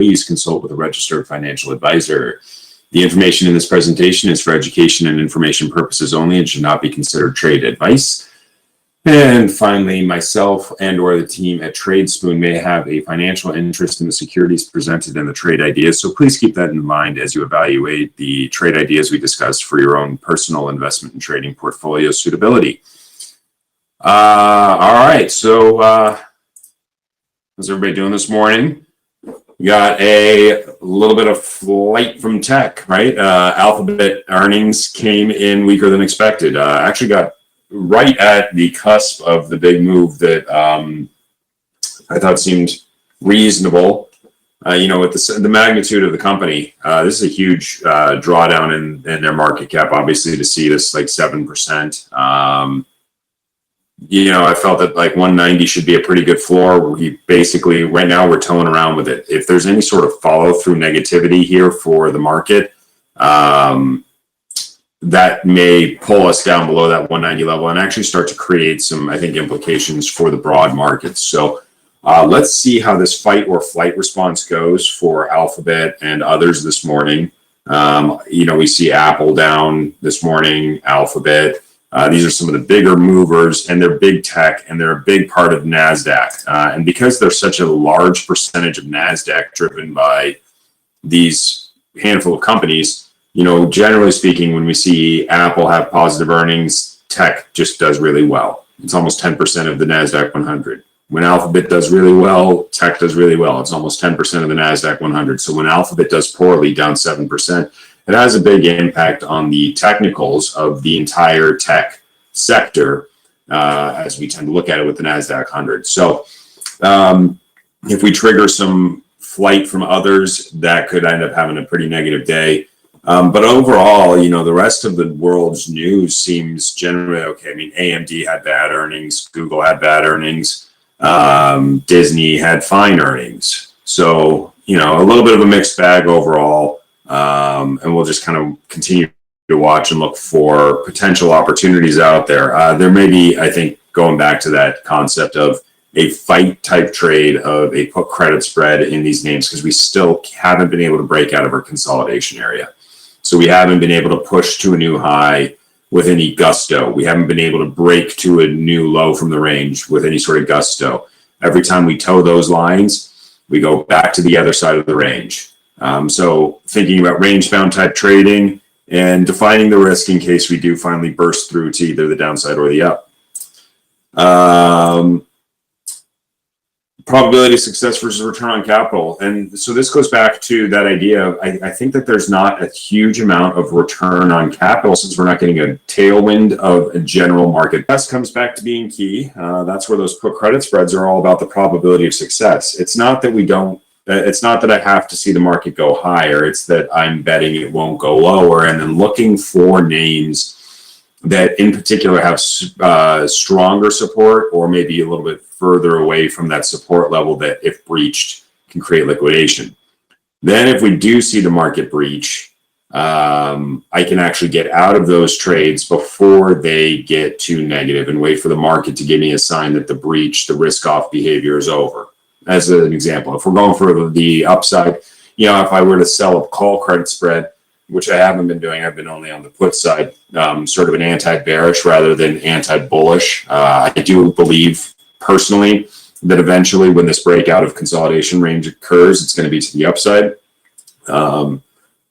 please consult with a registered financial advisor. The information in this presentation is for education and information purposes only and should not be considered trade advice. And finally, myself and or the team at Tradespoon may have a financial interest in the securities presented in the trade ideas. So please keep that in mind as you evaluate the trade ideas we discussed for your own personal investment and trading portfolio suitability. All right, so how's everybody doing this morning? We got a little bit of flight from tech, right? Alphabet earnings came in weaker than expected. Actually got right at the cusp of the big move that I thought seemed reasonable. With the magnitude of the company, this is a huge drawdown in their market cap, obviously, to see this like 7%. I felt that like 190 should be a pretty good floor. We basically, right now, we're toeing around with it. If there's any sort of follow-through negativity here for the market, that may pull us down below that 190 level and actually start to create some, I think, implications for the broad markets. So let's see how this fight or flight response goes for Alphabet and others this morning. We see Apple down this morning, Alphabet. These are some of the bigger movers, and they're big tech, and they're a big part of NASDAQ. And because they're such a large percentage of NASDAQ driven by these handful of companies, generally speaking, when we see Apple have positive earnings, tech just does really well. It's almost 10% of the NASDAQ 100. When Alphabet does really well, tech does really well. It's almost 10% of the NASDAQ 100. So when Alphabet does poorly, down 7%, it has a big impact on the technicals of the entire tech sector, as we tend to look at it with the NASDAQ 100. So if we trigger some flight from others, that could end up having a pretty negative day. But overall, the rest of the world's news seems generally okay. I mean, AMD had bad earnings, Google had bad earnings, Disney had fine earnings. So, a little bit of a mixed bag overall. And we'll just kind of continue to watch and look for potential opportunities out there. There may be, I think, going back to that concept of a fight type trade of a put credit spread in these names, because we still haven't been able to break out of our consolidation area. So we haven't been able to push to a new high with any gusto. We haven't been able to break to a new low from the range with any sort of gusto. Every time we toe those lines, we go back to the other side of the range. So thinking about range-bound type trading and defining the risk in case we do finally burst through to either the downside or the up. Probability of success versus return on capital. And so this goes back to that idea of, I think that there's not a huge amount of return on capital since we're not getting a tailwind of a general market. That comes back to being key. That's where those put credit spreads are all about the probability of success. It's not that I have to see the market go higher. It's that I'm betting it won't go lower, and then looking for names that in particular have stronger support or maybe a little bit further away from that support level that if breached can create liquidation. Then if we do see the market breach, I can actually get out of those trades before they get too negative and wait for the market to give me a sign that the breach, the risk off behavior is over. As an example, if we're going for the upside, if I were to sell a call credit spread, which I haven't been doing, I've been only on the put side, sort of an anti-bearish rather than anti-bullish. I do believe personally that eventually when this breakout of consolidation range occurs, it's going to be to the upside.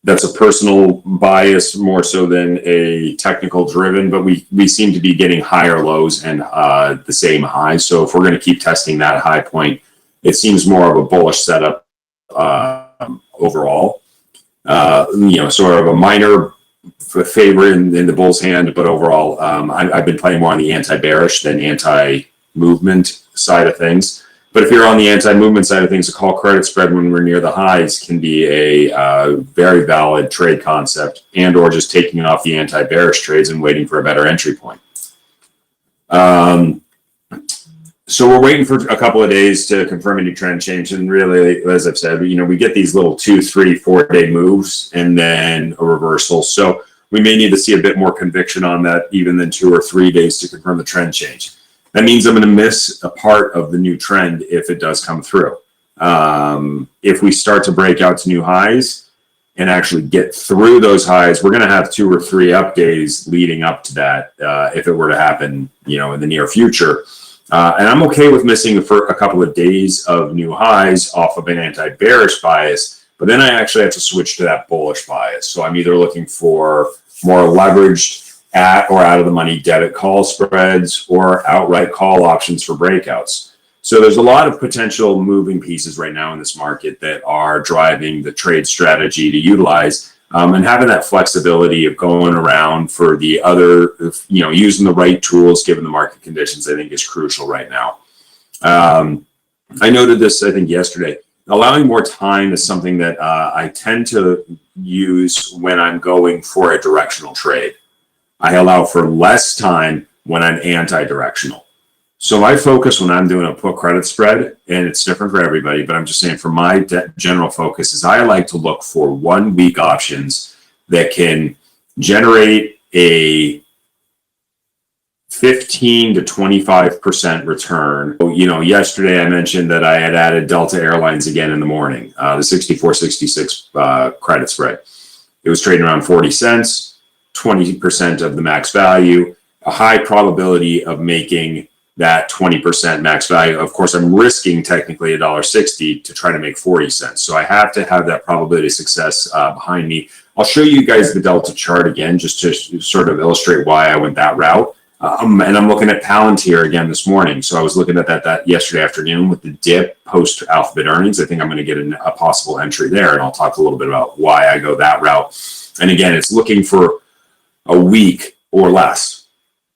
That's a personal bias more so than a technical driven, but we seem to be getting higher lows and the same highs. So if we're going to keep testing that high point, it seems more of a bullish setup overall. Sort of a minor favor in the bull's hand, but overall, I've been playing more on the anti-bearish than anti-movement side of things. But if you're on the anti-movement side of things, a call credit spread when we're near the highs can be a very valid trade concept, and or just taking off the anti-bearish trades and waiting for a better entry point. So we're waiting for a couple of days to confirm any trend change. And really, as I've said, we get these little 2, 3, 4 day moves and then a reversal. So we may need to see a bit more conviction on that even than 2 or 3 days to confirm the trend change. That means I'm going to miss a part of the new trend if it does come through. If we start to break out to new highs and actually get through those highs, we're going to have 2 or 3 up days leading up to that if it were to happen, in the near future. And I'm okay with missing for a couple of days of new highs off of an anti-bearish bias, but then I actually have to switch to that bullish bias. So I'm either looking for more leveraged at or out of the money debit call spreads or outright call options for breakouts. So there's a lot of potential moving pieces right now in this market that are driving the trade strategy to utilize, and having that flexibility of going around for the other, using the right tools given the market conditions, I think is crucial right now. I noted this, I think, yesterday. Allowing more time is something that I tend to use when I'm going for a directional trade. I allow for less time when I'm anti-directional. So my focus when I'm doing a put credit spread, and it's different for everybody, but I'm just saying for my general focus is I like to look for 1 week options that can generate a 15 to 25% return. Yesterday I mentioned that I had added Delta Airlines again in the morning, the 6466 credit spread. It was trading around 40 cents, 20% of the max value, a high probability of making that 20% max value. Of course, I'm risking technically $1.60 to try to make 40 cents. So I have to have that probability of success behind me. I'll show you guys the Delta chart again, just to sort of illustrate why I went that route. And I'm looking at Palantir again this morning. So I was looking at that yesterday afternoon with the dip post Alphabet earnings. I think I'm going to get a possible entry there, and I'll talk a little bit about why I go that route. And again, it's looking for a week or less.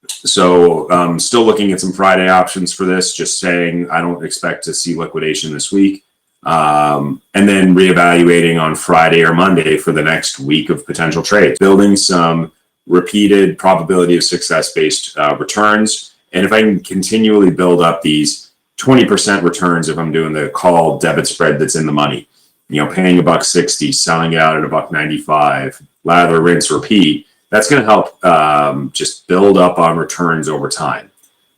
So still looking at some Friday options for this, just saying I don't expect to see liquidation this week. And then reevaluating on Friday or Monday for the next week of potential trades. Building some repeated probability of success-based returns. And if I can continually build up these 20% returns, if I'm doing the call debit spread that's in the money, paying $1.60, selling it out at $1.95, lather, rinse, repeat, that's going to help just build up on returns over time.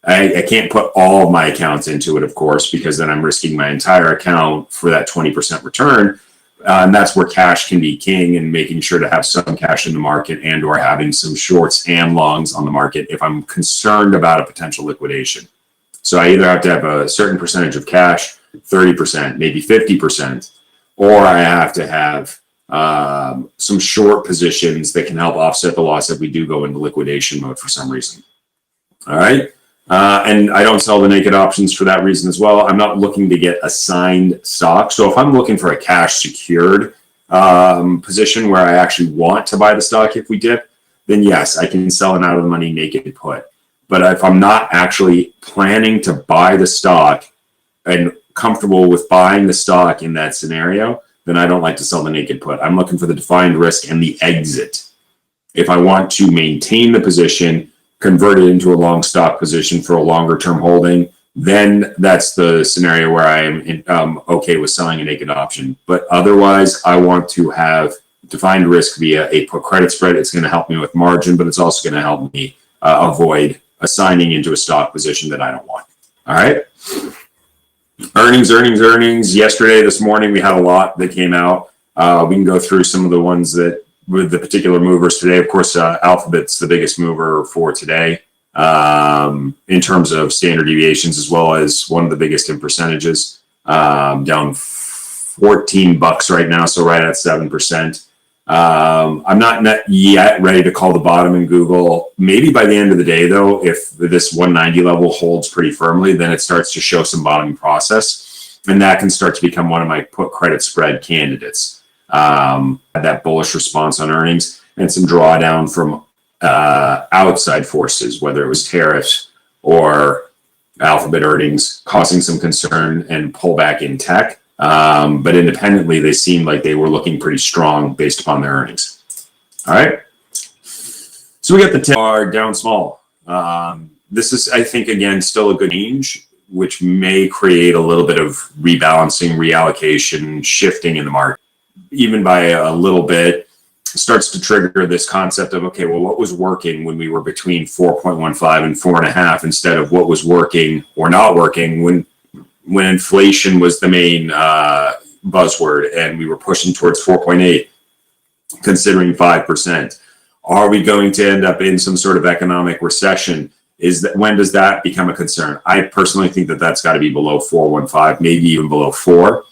I can't put all of my accounts into it, of course, because then I'm risking my entire account for that 20% return. And that's where cash can be king, and making sure to have some cash in the market and or having some shorts and longs on the market if I'm concerned about a potential liquidation. So I either have to have a certain percentage of cash, 30%, maybe 50%, or I have to have some short positions that can help offset the loss if we do go into liquidation mode for some reason. All right. And I don't sell the naked options for that reason as well. I'm not looking to get assigned stock. So if I'm looking for a cash secured position where I actually want to buy the stock if we dip, then yes, I can sell an out of the money naked put. But if I'm not actually planning to buy the stock and comfortable with buying the stock in that scenario, then I don't like to sell the naked put. I'm looking for the defined risk and the exit. If I want to maintain the position, convert it into a long stock position for a longer term holding, then that's the scenario where I am okay with selling a naked option. But otherwise, I want to have defined risk via a put credit spread. It's going to help me with margin, but it's also going to help me avoid assigning into a stock position that I don't want. All right. Earnings. Yesterday, this morning, we had a lot that came out. We can go through some of the ones that with the particular movers today. Of course, Alphabet's the biggest mover for today in terms of standard deviations, as well as one of the biggest in percentages, down $14 right now, so right at 7%. I'm not yet ready to call the bottom in Google. Maybe by the end of the day, though, if this 190 level holds pretty firmly, then it starts to show some bottoming process, and that can start to become one of my put credit spread candidates. That bullish response on earnings and some drawdown from outside forces, whether it was tariffs or Alphabet earnings, causing some concern and pullback in tech. But independently, they seemed like they were looking pretty strong based upon their earnings. All right. So we got the 10 are down small. This is, I think, again, still a good range, which may create a little bit of rebalancing, reallocation, shifting in the market. Even by a little bit, starts to trigger this concept of, okay, well, what was working when we were between 4.15 and 4.5 instead of what was working or not working when when inflation was the main buzzword and we were pushing towards 4.8, considering 5%. Are we going to end up in some sort of economic recession? When does that become a concern? I personally think that that's got to be below 4.15, maybe even below 4.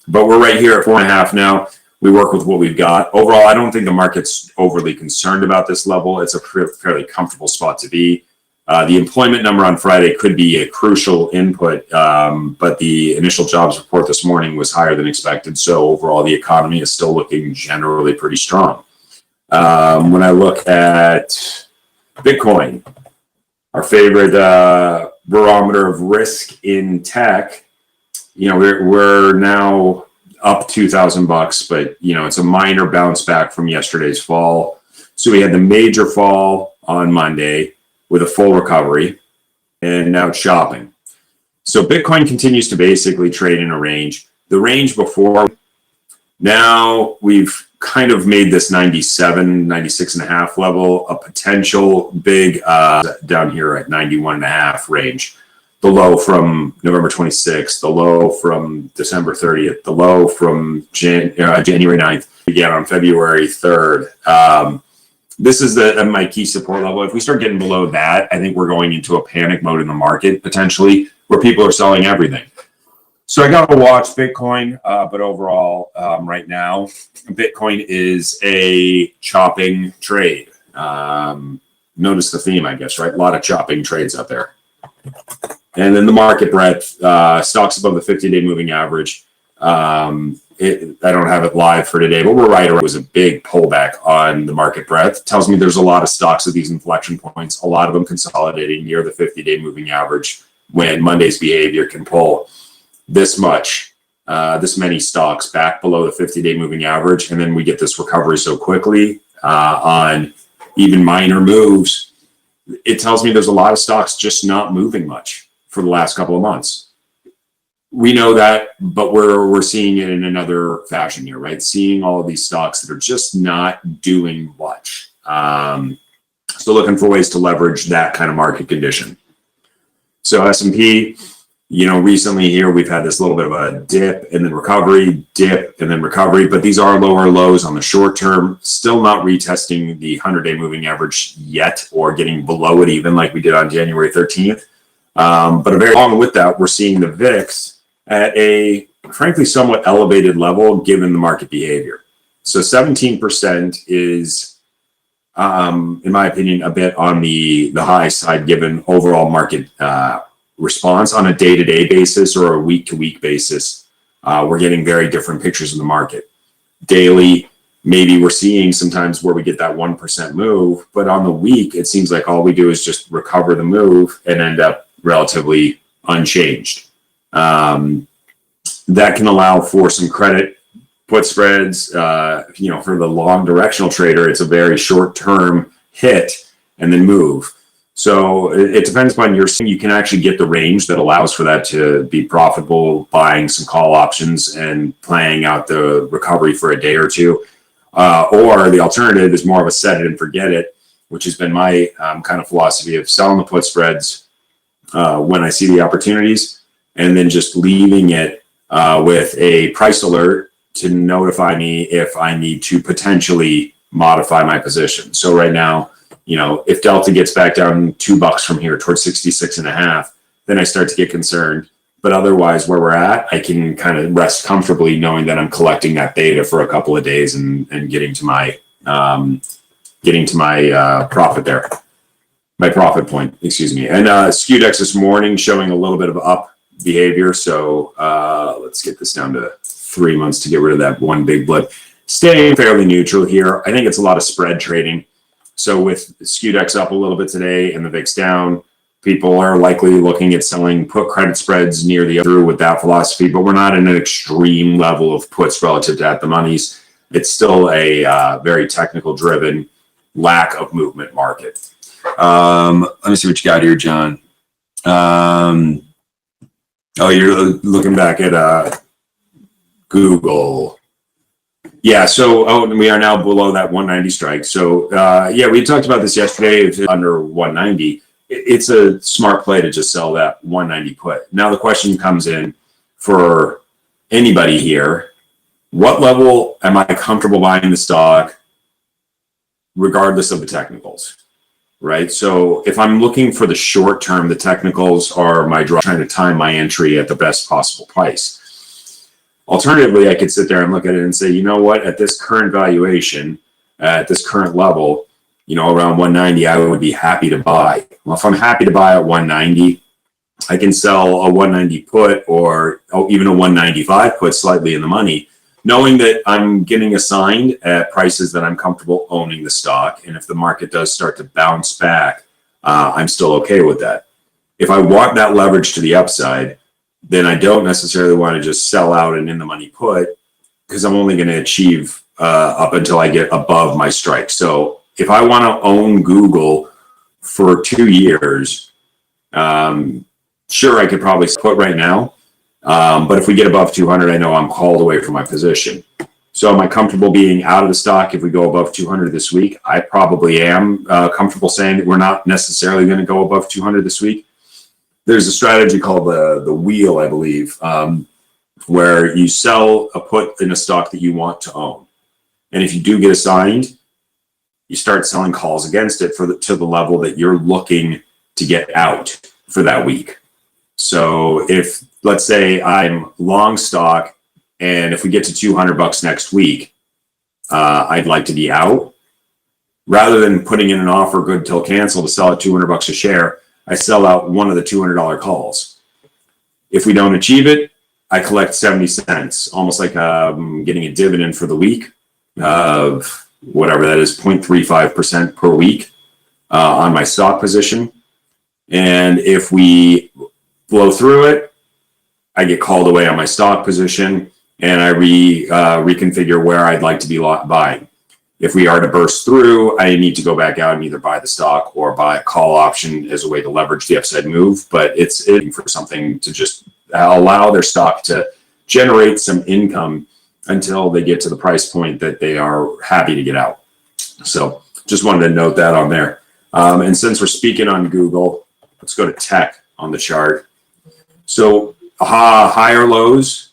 But we're right here at 4.5 now. We work with what we've got. Overall, I don't think the market's overly concerned about this level. It's a fairly comfortable spot to be. The employment number on Friday could be a crucial input, but the initial jobs report this morning was higher than expected. So overall, the economy is still looking generally pretty strong. When I look at Bitcoin, our favorite barometer of risk in tech, we're now up $2,000, but it's a minor bounce back from yesterday's fall. So we had the major fall on Monday with a full recovery, and now it's shopping. So Bitcoin continues to basically trade in a range. The range before, now we've kind of made this 97, 96.5 level a potential big down here at 91.5 range. The low from November 26th, the low from December 30th, the low from January 9th, again on February 3rd. This is my key support level. If we start getting below that, I think we're going into a panic mode in the market, potentially, where people are selling everything. So I got to watch Bitcoin, but overall, right now, Bitcoin is a chopping trade. Notice the theme, I guess, right? A lot of chopping trades out there. And then the market breadth, stocks above the 50-day moving average. I don't have it live for today, but we're right around. It was a big pullback on the market breadth. It tells me there's a lot of stocks at these inflection points, a lot of them consolidating near the 50-day moving average when Monday's behavior can pull this many stocks back below the 50-day moving average. And then we get this recovery so quickly on even minor moves. It tells me there's a lot of stocks just not moving much for the last couple of months. We know that, but we're seeing it in another fashion here, right? Seeing all of these stocks that are just not doing much. So looking for ways to leverage that kind of market condition. So S&P, recently here we've had this little bit of a dip and then recovery, dip and then recovery, but these are lower lows on the short term, still not retesting the 100-day moving average yet or getting below it even like we did on January 13th. But along with that, we're seeing the VIX at a frankly somewhat elevated level given the market behavior. So 17% is, in my opinion, a bit on the high side given overall market response on a day-to-day basis or a week-to-week basis. We're getting very different pictures of the market. Daily, maybe we're seeing sometimes where we get that 1% move, but on the week, it seems like all we do is just recover the move and end up relatively unchanged. That can allow for some credit put spreads. For the long directional trader, it's a very short-term hit and then move. So it depends upon you can actually get the range that allows for that to be profitable, buying some call options and playing out the recovery for a day or two. Or the alternative is more of a set it and forget it, which has been my kind of philosophy of selling the put spreads when I see the opportunities and then just leaving it with a price alert to notify me if I need to potentially modify my position. So right now, if Delta gets back down $2 from here towards 66.5, then I start to get concerned. But otherwise, where we're at, I can kind of rest comfortably knowing that I'm collecting that data for a couple of days and getting to my profit there, my profit point, excuse me. And SKUDEX this morning showing a little bit of up behavior. So let's get this down to 3 months to get rid of that one big blip. Staying fairly neutral here. I think it's a lot of spread trading. So with SKUDEX up a little bit today and the VIX down, people are likely looking at selling put credit spreads near the through with that philosophy, but we're not in an extreme level of puts relative to at the monies. It's still a very technical driven lack of movement market. Let me see what you got here, John. You're looking back at Google. Yeah, so we are now below that 190 strike. So we talked about this yesterday. If it's under 190, it's a smart play to just sell that 190 put. Now the question comes in, for anybody here, what level am I comfortable buying the stock regardless of the technicals, right? So if I'm looking for the short term, the technicals are my drive, trying to time my entry at the best possible price. Alternatively, I could sit there and look at it and say, you know what, at this current valuation, at this current level, around 190, I would be happy to buy. Well, if I'm happy to buy at 190, I can sell a 190 put or even a 195 put slightly in the money, knowing that I'm getting assigned at prices that I'm comfortable owning the stock. And if the market does start to bounce back, I'm still okay with that. If I want that leverage to the upside, then I don't necessarily want to just sell out and in the money put, because I'm only going to achieve up until I get above my strike. So if I want to own Google for 2 years, sure, I could probably put right now. But if we get above 200, I know I'm called away from my position. So am I comfortable being out of the stock if we go above 200 this week? I probably am comfortable saying that we're not necessarily going to go above 200 this week. There's a strategy called the wheel, I believe, where you sell a put in a stock that you want to own. And if you do get assigned, you start selling calls against it to the level that you're looking to get out for that week. So if, let's say I'm long stock, and if we get to $200 next week, I'd like to be out. Rather than putting in an offer good till cancel to sell at $200 a share, I sell out one of the $200 calls. If we don't achieve it, I collect 70 cents, almost like getting a dividend for the week of whatever that is, 0.35% per week on my stock position. And if we blow through it, I get called away on my stock position, and I reconfigure where I'd like to be buying. If we are to burst through, I need to go back out and either buy the stock or buy a call option as a way to leverage the upside move. But it's for something to just allow their stock to generate some income until they get to the price point that they are happy to get out. So just wanted to note that on there. And since we're speaking on Google, let's go to tech on the chart. So higher lows,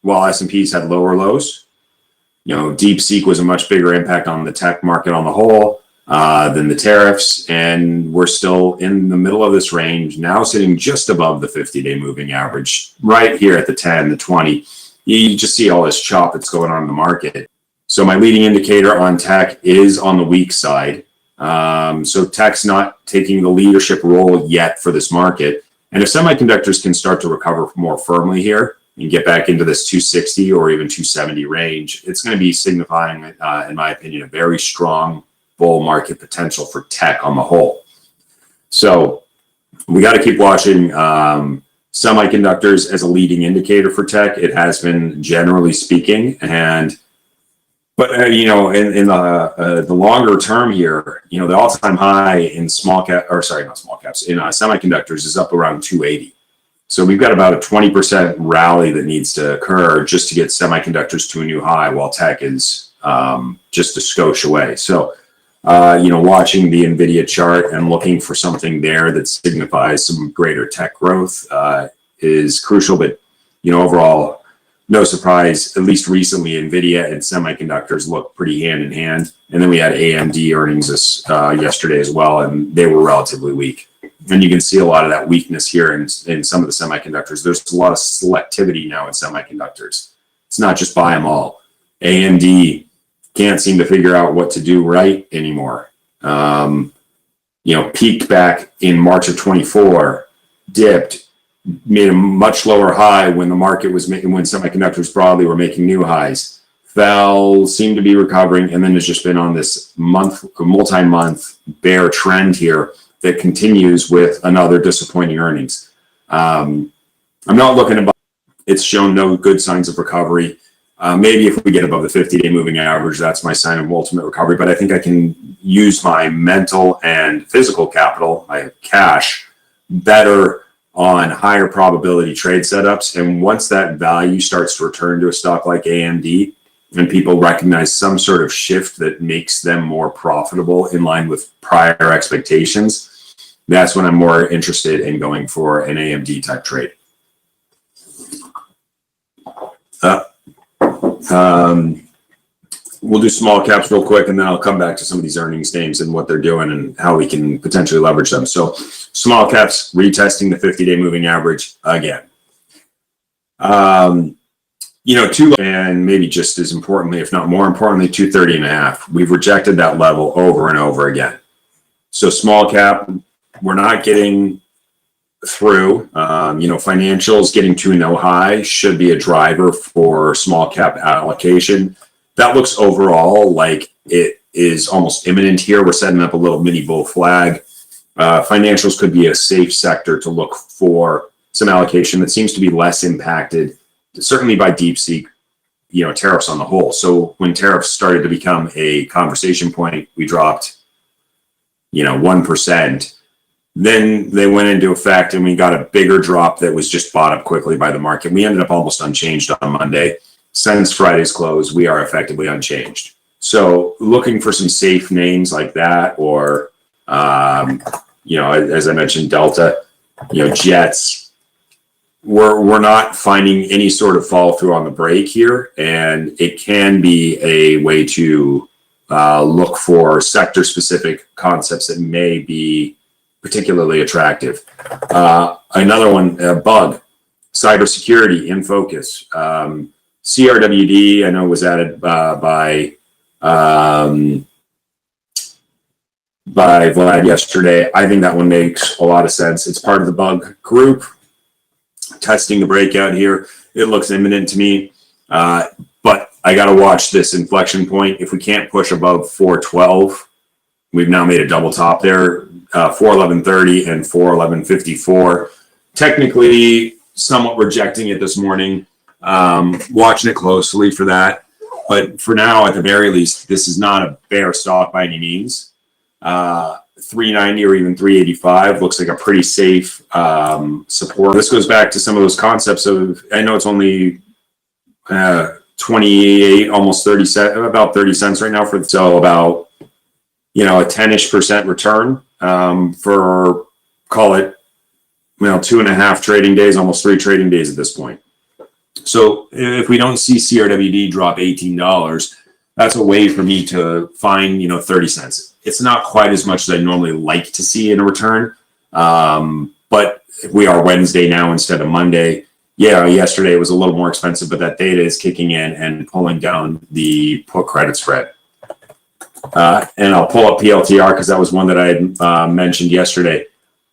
while S&Ps had lower lows. DeepSeek was a much bigger impact on the tech market on the whole than the tariffs. And we're still in the middle of this range, now sitting just above the 50-day moving average, right here at the 10, the 20. You just see all this chop that's going on in the market. So my leading indicator on tech is on the weak side. So tech's not taking the leadership role yet for this market. And if semiconductors can start to recover more firmly here and get back into this 260 or even 270 range, it's going to be signifying, in my opinion, a very strong bull market potential for tech on the whole. So we got to keep watching semiconductors as a leading indicator for tech. It has been, generally speaking, but in the longer term here, the all-time high in not small caps, in semiconductors is up around 280. So we've got about a 20% rally that needs to occur just to get semiconductors to a new high, while tech is just a skosh away. So, watching the NVIDIA chart and looking for something there that signifies some greater tech growth is crucial. But, overall, no surprise, at least recently, NVIDIA and semiconductors look pretty hand in hand. And then we had AMD earnings yesterday as well, and they were relatively weak. And you can see a lot of that weakness here in some of the semiconductors. There's a lot of selectivity now in semiconductors. It's not just buy them all. AMD can't seem to figure out what to do right anymore. Peaked back in March of 24, dipped, made a much lower high when the market was making, when semiconductors broadly were making new highs, fell, seemed to be recovering, and then has just been on this multi-month bear trend here that continues with another disappointing earnings. I'm not looking to buy. It's shown no good signs of recovery. Maybe if we get above the 50-day moving average, that's my sign of ultimate recovery. But I think I can use my mental and physical capital, my cash, better on higher probability trade setups. And once that value starts to return to a stock like AMD, and people recognize some sort of shift that makes them more profitable in line with prior expectations, that's when I'm more interested in going for an AMD type trade. We'll do small caps real quick, and then I'll come back to some of these earnings names and what they're doing and how we can potentially leverage them. So small caps retesting the 50-day moving average again. And maybe just as importantly, if not more importantly, 230.5. We've rejected that level over and over again. So small cap, we're not getting through. Financials getting to no high should be a driver for small cap allocation. That looks overall like it is almost imminent here. We're setting up a little mini bull flag. Financials could be a safe sector to look for some allocation that seems to be less impacted, certainly by DeepSeek, tariffs on the whole. So when tariffs started to become a conversation point, we dropped, 1%. Then they went into effect and we got a bigger drop that was just bought up quickly by the market. We ended up almost unchanged on Monday. Since Friday's close, we are effectively unchanged. So looking for some safe names like that, or, as I mentioned, Delta, Jets, we're not finding any sort of follow through on the break here. And it can be a way to look for sector specific concepts that may be particularly attractive. Another one, bug, cybersecurity in focus. CRWD, I know, was added by Vlad yesterday. I think that one makes a lot of sense. It's part of the bug group. Testing the breakout here. It looks imminent to me, but I got to watch this inflection point. If we can't push above 412, we've now made a double top there, 411.30 and 411.54. Technically, somewhat rejecting it this morning. Watching it closely for that, but for now, at the very least, this is not a bear stock by any means. 390 or even 385 looks like a pretty safe support. This goes back to some of those concepts of, I know it's only 28, almost 30 cents, about 30 cents right now so about a 10-ish% return for, call it 2.5 trading days, almost 3 trading days at this point. So if we don't see CRWD drop $18, that's a way for me to find, 30 cents. It's not quite as much as I normally like to see in a return. But we are Wednesday now instead of Monday. Yeah, yesterday it was a little more expensive, but that data is kicking in and pulling down the put credit spread. And I'll pull up PLTR because that was one that I had mentioned yesterday.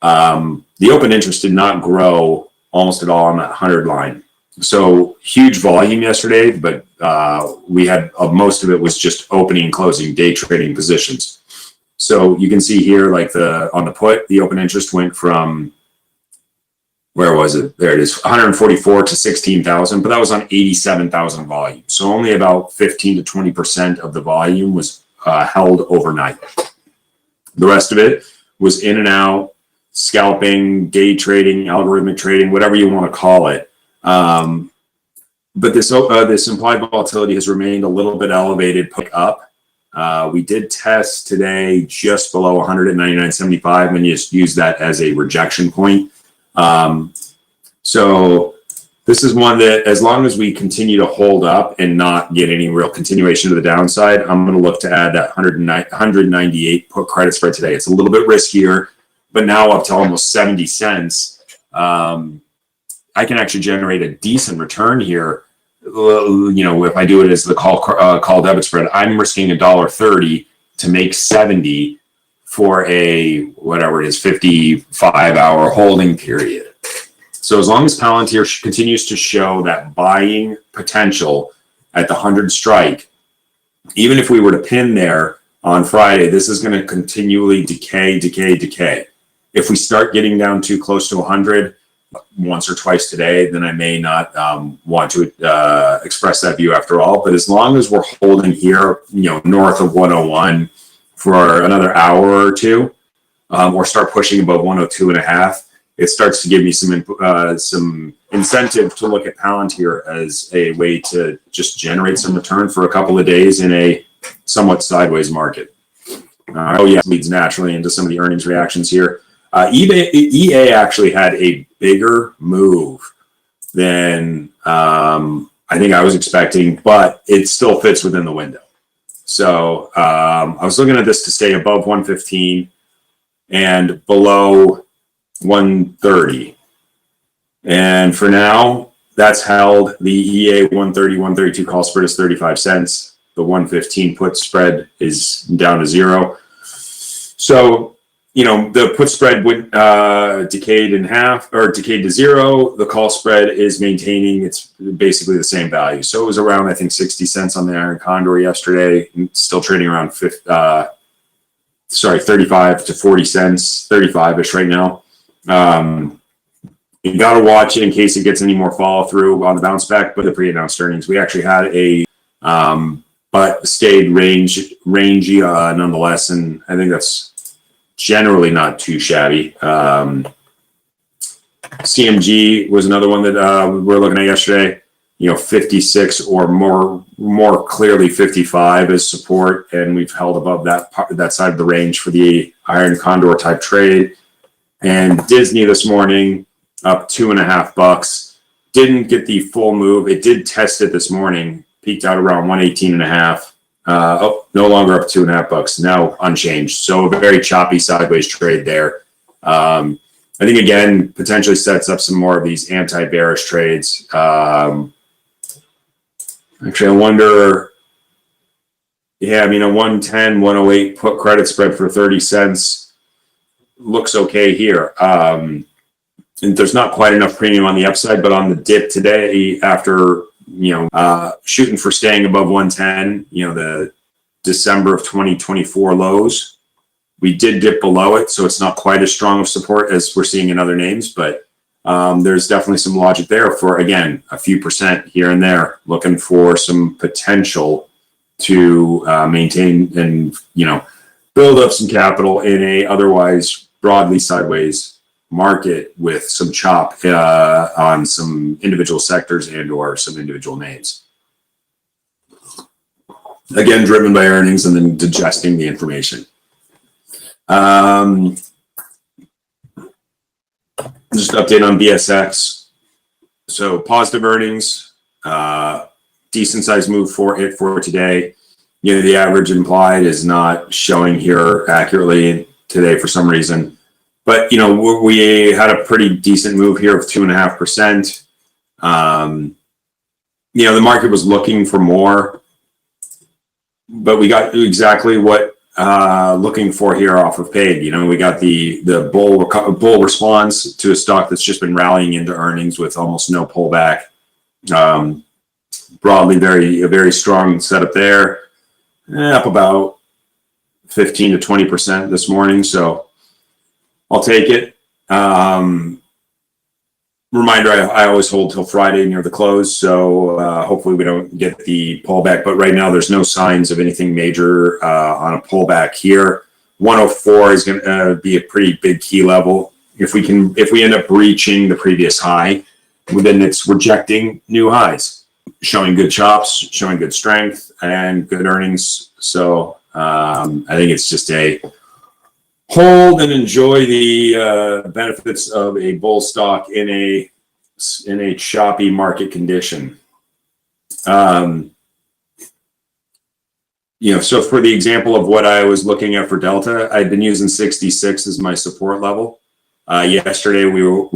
The open interest did not grow almost at all on that 100 line. So huge volume yesterday, but we had most of it was just opening and closing day trading positions. So you can see here, like on the put, the open interest went from, where was it? There it is, 144 to 16,000, but that was on 87,000 volume. So only about 15 to 20% of the volume was held overnight. The rest of it was in and out, scalping, day trading, algorithmic trading, whatever you want to call it. But this implied volatility has remained a little bit elevated, put up. We did test today just below 199.75 and just use that as a rejection point. So this is one that, as long as we continue to hold up and not get any real continuation to the downside, I'm going to look to add that 198 put credit spread today. It's a little bit riskier, but now up to almost 70 cents. I can actually generate a decent return here. If I do it as the call debit spread, I'm risking $1.30 to make 70 for a, whatever it is, 55-hour holding period. So as long as Palantir continues to show that buying potential at the 100 strike, even if we were to pin there on Friday, this is going to continually decay. If we start getting down too close to 100, once or twice today, then I may not want to express that view after all. But as long as we're holding here, north of 101 for another hour or two, or start pushing above 102.5, it starts to give me some incentive to look at Palantir as a way to just generate some return for a couple of days in a somewhat sideways market. Leads naturally into some of the earnings reactions here. EA actually had a bigger move than I I think I was expecting, but it still fits within the window. So I was looking at this to stay above 115 and below 130. And for now, that's held. The EA 130, 132 call spread is 35 cents. The 115 put spread is down to 0. So, you know, the put spread went decayed in half, or decayed to 0. The call spread is maintaining. It's basically the same value. So it was around, I think, 60 cents on the iron condor yesterday. Still trading around 35 to 40 cents, 35-ish right now. You got to watch it in case it gets any more follow through on the bounce back. But the pre-announced earnings, we actually had a but stayed rangy nonetheless, and I think that's generally not too shabby. CMG was another one that we were looking at yesterday. You know, 56 or more clearly 55 as support, and we've held above that side of the range for the iron condor type trade. And Disney this morning up $2.50. Didn't get the full move. It did test it this morning. Peaked out around 118.5. No longer up $2.50. Now unchanged. So a very choppy sideways trade there. I think again potentially sets up some more of these anti-bearish trades. Actually, I wonder. Yeah, I mean a 110, 108 put credit spread for 30 cents looks okay here. And there's not quite enough premium on the upside, but on the dip today, after shooting for staying above 110, the December of 2024 lows, we did dip below it, so it's not quite as strong of support as we're seeing in other names, but there's definitely some logic there for, again, a few percent here and there, looking for some potential to maintain and build up some capital in a otherwise broadly sideways market with some chop on some individual sectors and or some individual names. Again, driven by earnings and then digesting the information. Just an update on BSX. So positive earnings, decent sized move for it for today. The average implied is not showing here accurately today for some reason. But, we had a pretty decent move here of 2.5%. The market was looking for more, but we got exactly what looking for here off of paid. We got the bull response to a stock that's just been rallying into earnings with almost no pullback. Broadly, a very strong setup there, up about 15 to 20% this morning. So I'll take it. Reminder, I always hold till Friday near the close, so hopefully we don't get the pullback. But right now, there's no signs of anything major on a pullback here. 104 is going to be a pretty big key level. If we end up breaching the previous high, then it's rejecting new highs, showing good chops, showing good strength, and good earnings. So I think it's just a hold and enjoy the benefits of a bull stock in a choppy market condition. So for the example of what I was looking at for Delta, I'd been using 66 as my support level. Yesterday on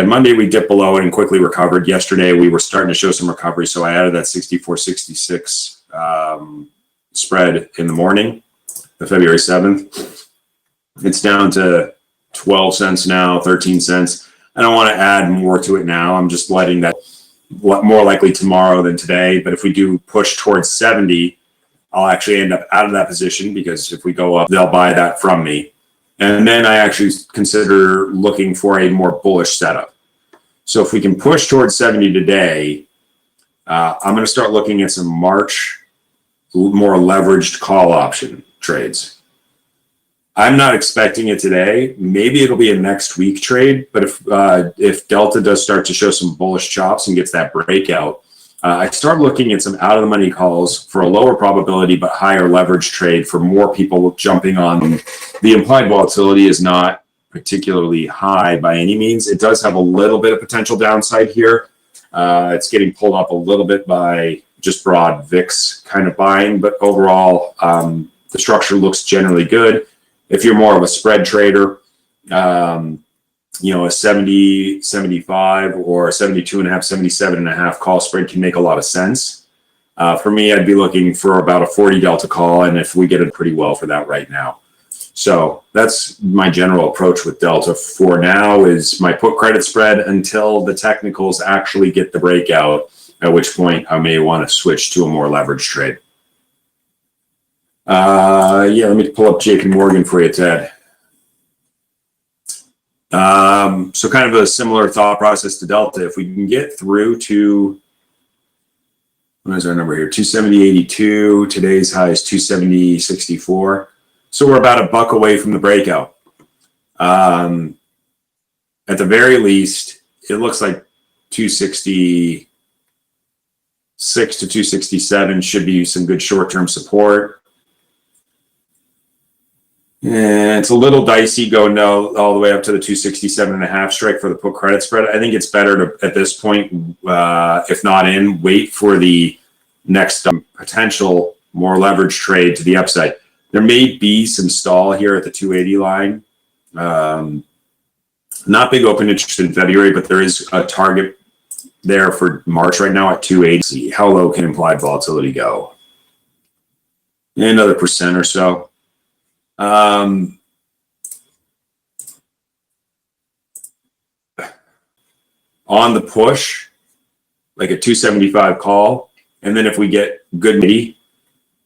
Monday we dipped below it and quickly recovered. Yesterday we were starting to show some recovery, so I added that 64, 66 spread in the morning, the February 7th. It's down to 12 cents now, 13 cents. I don't want to add more to it now. I'm just letting that more likely tomorrow than today. But if we do push towards 70, I'll actually end up out of that position because if we go up, they'll buy that from me. And then I actually consider looking for a more bullish setup. So if we can push towards 70 today, I'm going to start looking at some March more leveraged call option trades. I'm not expecting it today. Maybe it'll be a next week trade, but if Delta does start to show some bullish chops and gets that breakout, I start looking at some out of the money calls for a lower probability but higher leverage trade for more people jumping on. The implied volatility is not particularly high by any means. It does have a little bit of potential downside here. It's getting pulled up a little bit by just broad VIX kind of buying, but overall, the structure looks generally good. If you're more of a spread trader, a 70, 75 or 72.5, 77.5 call spread can make a lot of sense. For me, I'd be looking for about a 40 delta call, and if we get it pretty well for that right now. So that's my general approach with delta for now, is my put credit spread until the technicals actually get the breakout, at which point I may want to switch to a more leveraged trade. Let me pull up JP Morgan for you, Ted. So kind of a similar thought process to delta. If we can get through to, what is our number here? 270.82. Today's high is 270.64. So we're about $1 away from the breakout. At the very least, it looks like 266 to 267 should be some good short-term support. And it's a little dicey going all the way up to the 267.5 strike for the put credit spread. I think it's better to, at this point, if not wait for the next potential more leverage trade to the upside. There may be some stall here at the 280 line. Not big open interest in February, but there is a target there for March right now at 280. How low can implied volatility go? Another percent or so. On the push, like a 275 call, and then if we get good midi,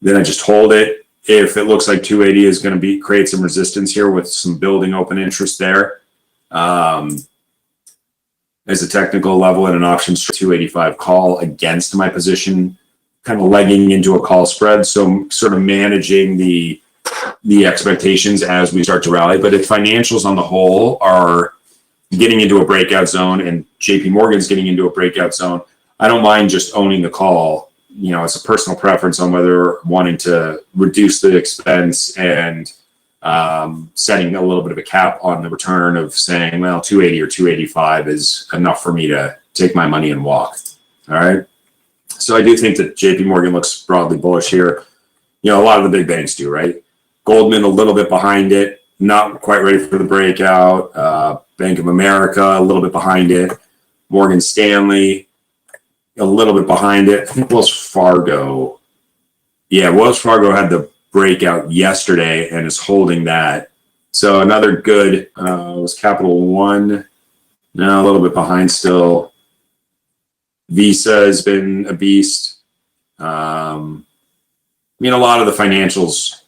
then I just hold it. If it looks like 280 is going to create some resistance here with some building open interest there, as a technical level and an option 285 call against my position, kind of legging into a call spread. So sort of managing the expectations as we start to rally. But if financials on the whole are getting into a breakout zone and JP Morgan's getting into a breakout zone, I don't mind just owning the call. It's a personal preference on whether wanting to reduce the expense and setting a little bit of a cap on the return of saying, well, 280 or 285 is enough for me to take my money and walk. All right. So I do think that JP Morgan looks broadly bullish here. A lot of the big banks do, right? Goldman a little bit behind it, not quite ready for the breakout. Bank of America a little bit behind it. Morgan Stanley a little bit behind it. I think Wells Fargo. Yeah, Wells Fargo had the breakout yesterday and is holding that. So another good was Capital One. Now a little bit behind still. Visa has been a beast. A lot of the financials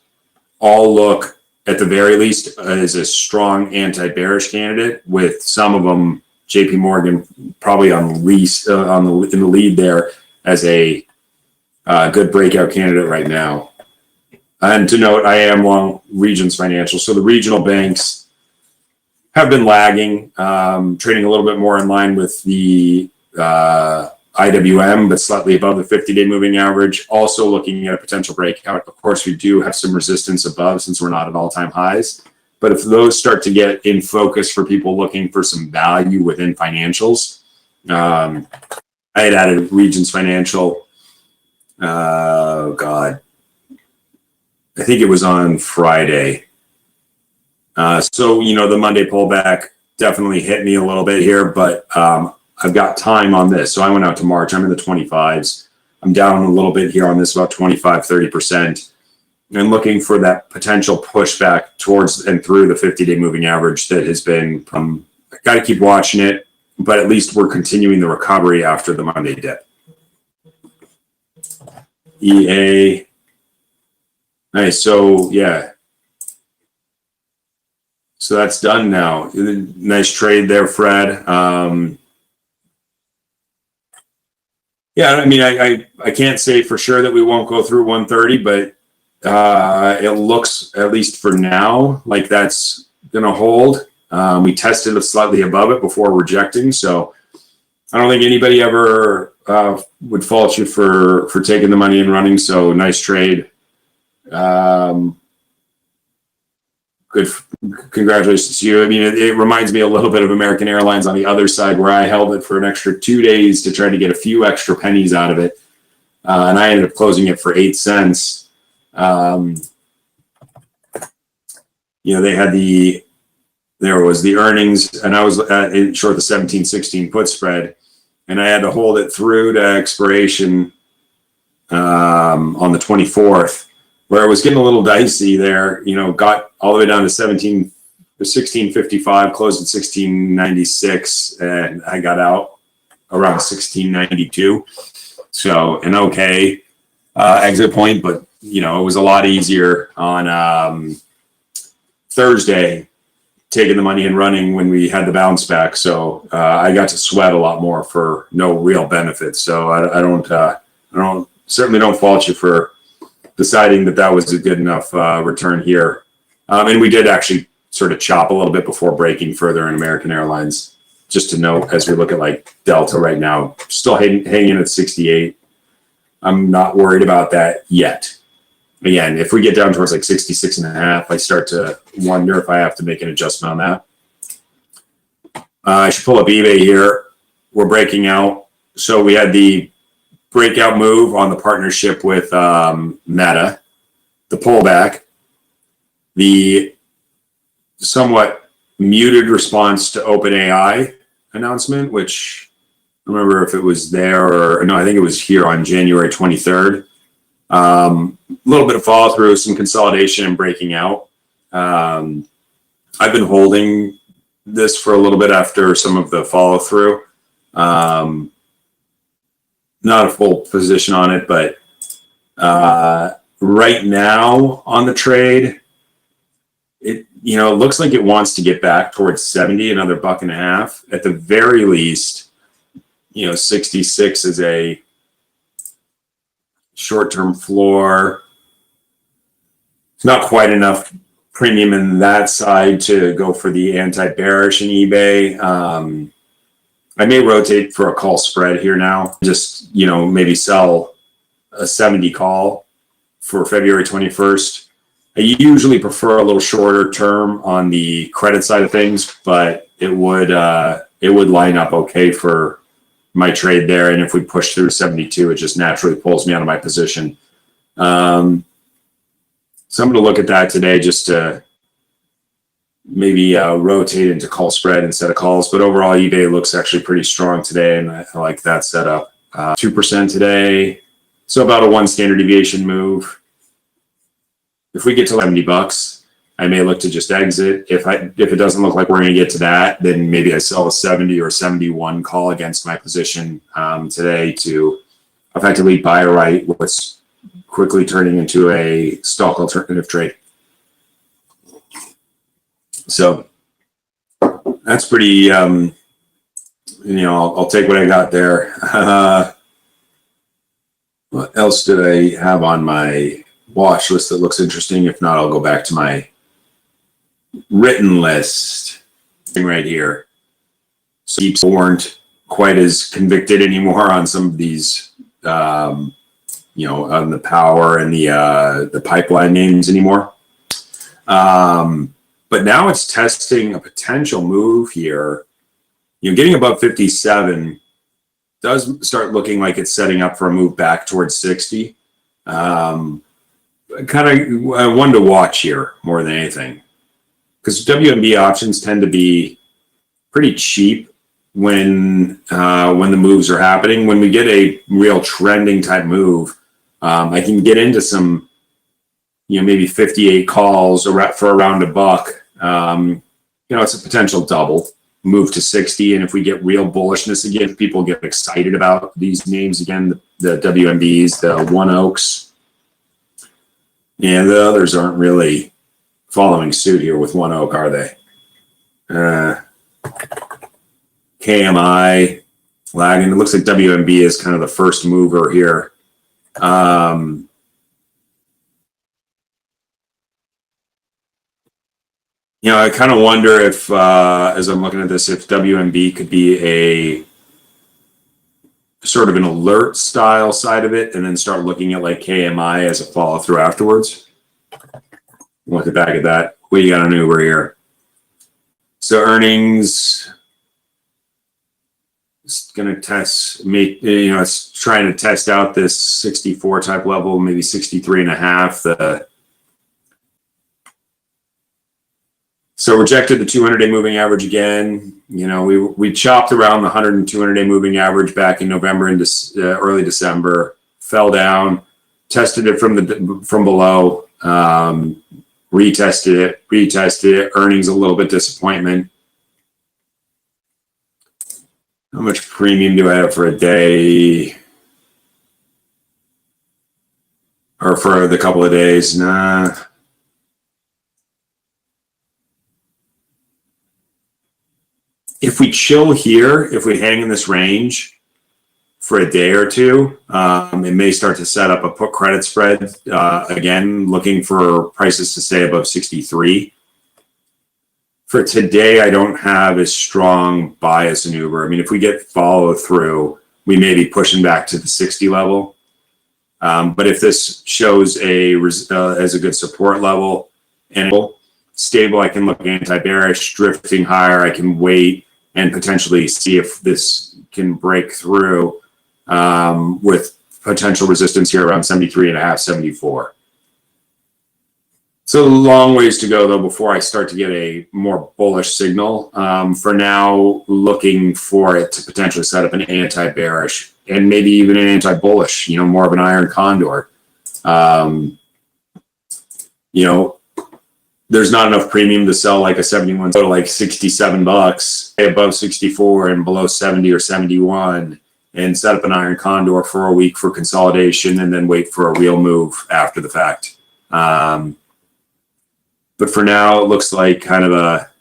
all look, at the very least, as a strong anti-bearish candidate, with some of them, JP Morgan probably in the lead there as a good breakout candidate right now. And to note, I am long Regions Financial. So the regional banks have been lagging, trading a little bit more in line with the IWM, but slightly above the 50-day moving average. Also looking at a potential breakout. Of course, we do have some resistance above since we're not at all-time highs. But if those start to get in focus for people looking for some value within financials, I had added Regions Financial. I think it was on Friday. So the Monday pullback definitely hit me a little bit here, but I've got time on this. So I went out to March. I'm in the 25s. I'm down a little bit here on this, about 25, 30%. And looking for that potential pushback towards and through the 50-day moving average that has been, I got to keep watching it, but at least we're continuing the recovery after the Monday dip. EA. Nice. So, yeah. So that's done now. Nice trade there, Fred. I can't say for sure that we won't go through 130, but it looks, at least for now, like that's going to hold. We tested it slightly above it before rejecting. So I don't think anybody ever would fault you for taking the money and running. So nice trade. good. Congratulations to you. I mean, it reminds me a little bit of American Airlines on the other side, where I held it for an extra 2 days to try to get a few extra pennies out of it. And I ended up closing it for 8 cents. They had there was the earnings, and I was short the 17-16 put spread, and I had to hold it through to expiration on the 24th, where it was getting a little dicey there. Got all the way down to 16.55, closed at 16.96, and I got out around 16.92. So an okay exit point, but it was a lot easier on Thursday, taking the money and running when we had the bounce back. So I got to sweat a lot more for no real benefit. So I certainly don't fault you for deciding that was a good enough return here. And we did actually sort of chop a little bit before breaking further in American Airlines. Just to note, as we look at like Delta right now, still hanging at 68. I'm not worried about that yet. Again, if we get down towards like 66.5, I start to wonder if I have to make an adjustment on that. I should pull up eBay here. We're breaking out. So we had the breakout move on the partnership with Meta, the pullback, the somewhat muted response to OpenAI announcement, which I remember if it was there or no, I think it was here on January 23rd. A little bit of follow through, some consolidation and breaking out. I've been holding this for a little bit after some of the follow through. Not a full position on it, but right now on the trade, it looks like it wants to get back towards 70, another $1.50 at the very least. 66 is a short-term floor. It's not quite enough premium in that side to go for the anti-bearish in eBay. I may rotate for a call spread here now. Just, maybe sell a 70 call for February 21st. I usually prefer a little shorter term on the credit side of things, but it would line up okay for my trade there. And if we push through 72, it just naturally pulls me out of my position. So I'm going to look at that today just to maybe rotate into call spread instead of calls. But overall, eBay looks actually pretty strong today, and I like that setup. 2% today, so about a 1 standard deviation move. If we get to $70, I may look to just exit. If it doesn't look like we're going to get to that, then maybe I sell a 70 or 71 call against my position today to effectively buy or right what's quickly turning into a stock alternative trade. So that's pretty, I'll take what I got there. What else did I have on my watch list that looks interesting? If not, I'll go back to my written list right here. So people weren't quite as convicted anymore on some of these, on the power and the pipeline names anymore. But now it's testing a potential move here. Getting above 57 does start looking like it's setting up for a move back towards 60. Kind of one to watch here more than anything, because WMB options tend to be pretty cheap when the moves are happening. When we get a real trending type move, I can get into some, maybe 58 calls for around $1. It's a potential double move to 60. And if we get real bullishness again, people get excited about these names again, the WMBs, the One Oaks, and the others aren't really following suit here with One Oak, are they? KMI lagging. It looks like WMB is kind of the first mover here. I kind of wonder if, as I'm looking at this, if WMB could be a sort of an alert style side of it, and then start looking at like KMI as a follow through afterwards. Look back at that. what you got on Uber here? So earnings, it's going to test, it's trying to test out this 64 type level, maybe 63 and a half. So rejected the 200-day moving average again. We chopped around the 100 and 200-day moving average back in November and early December, fell down, tested it from below, retested it, earnings a little bit disappointment. How much premium do I have for a day? Or for the couple of days? Nah. If we chill here, if we hang in this range for a day or two, it may start to set up a put credit spread. Again, looking for prices to stay above 63. For today, I don't have a strong bias in Uber. I mean, if we get follow through, we may be pushing back to the 60 level. But if this shows as a good support level and stable, I can look anti-bearish, drifting higher. I can wait and potentially see if this can break through with potential resistance here around 73 and a half, 74. So a long ways to go, though, before I start to get a more bullish signal. For now, looking for it to potentially set up an anti-bearish and maybe even an anti-bullish, more of an iron condor. There's not enough premium to sell like a 71 to like $67, above 64 and below 70 or 71, and set up an iron condor for a week for consolidation and then wait for a real move after the fact. But for now, it looks like kind of a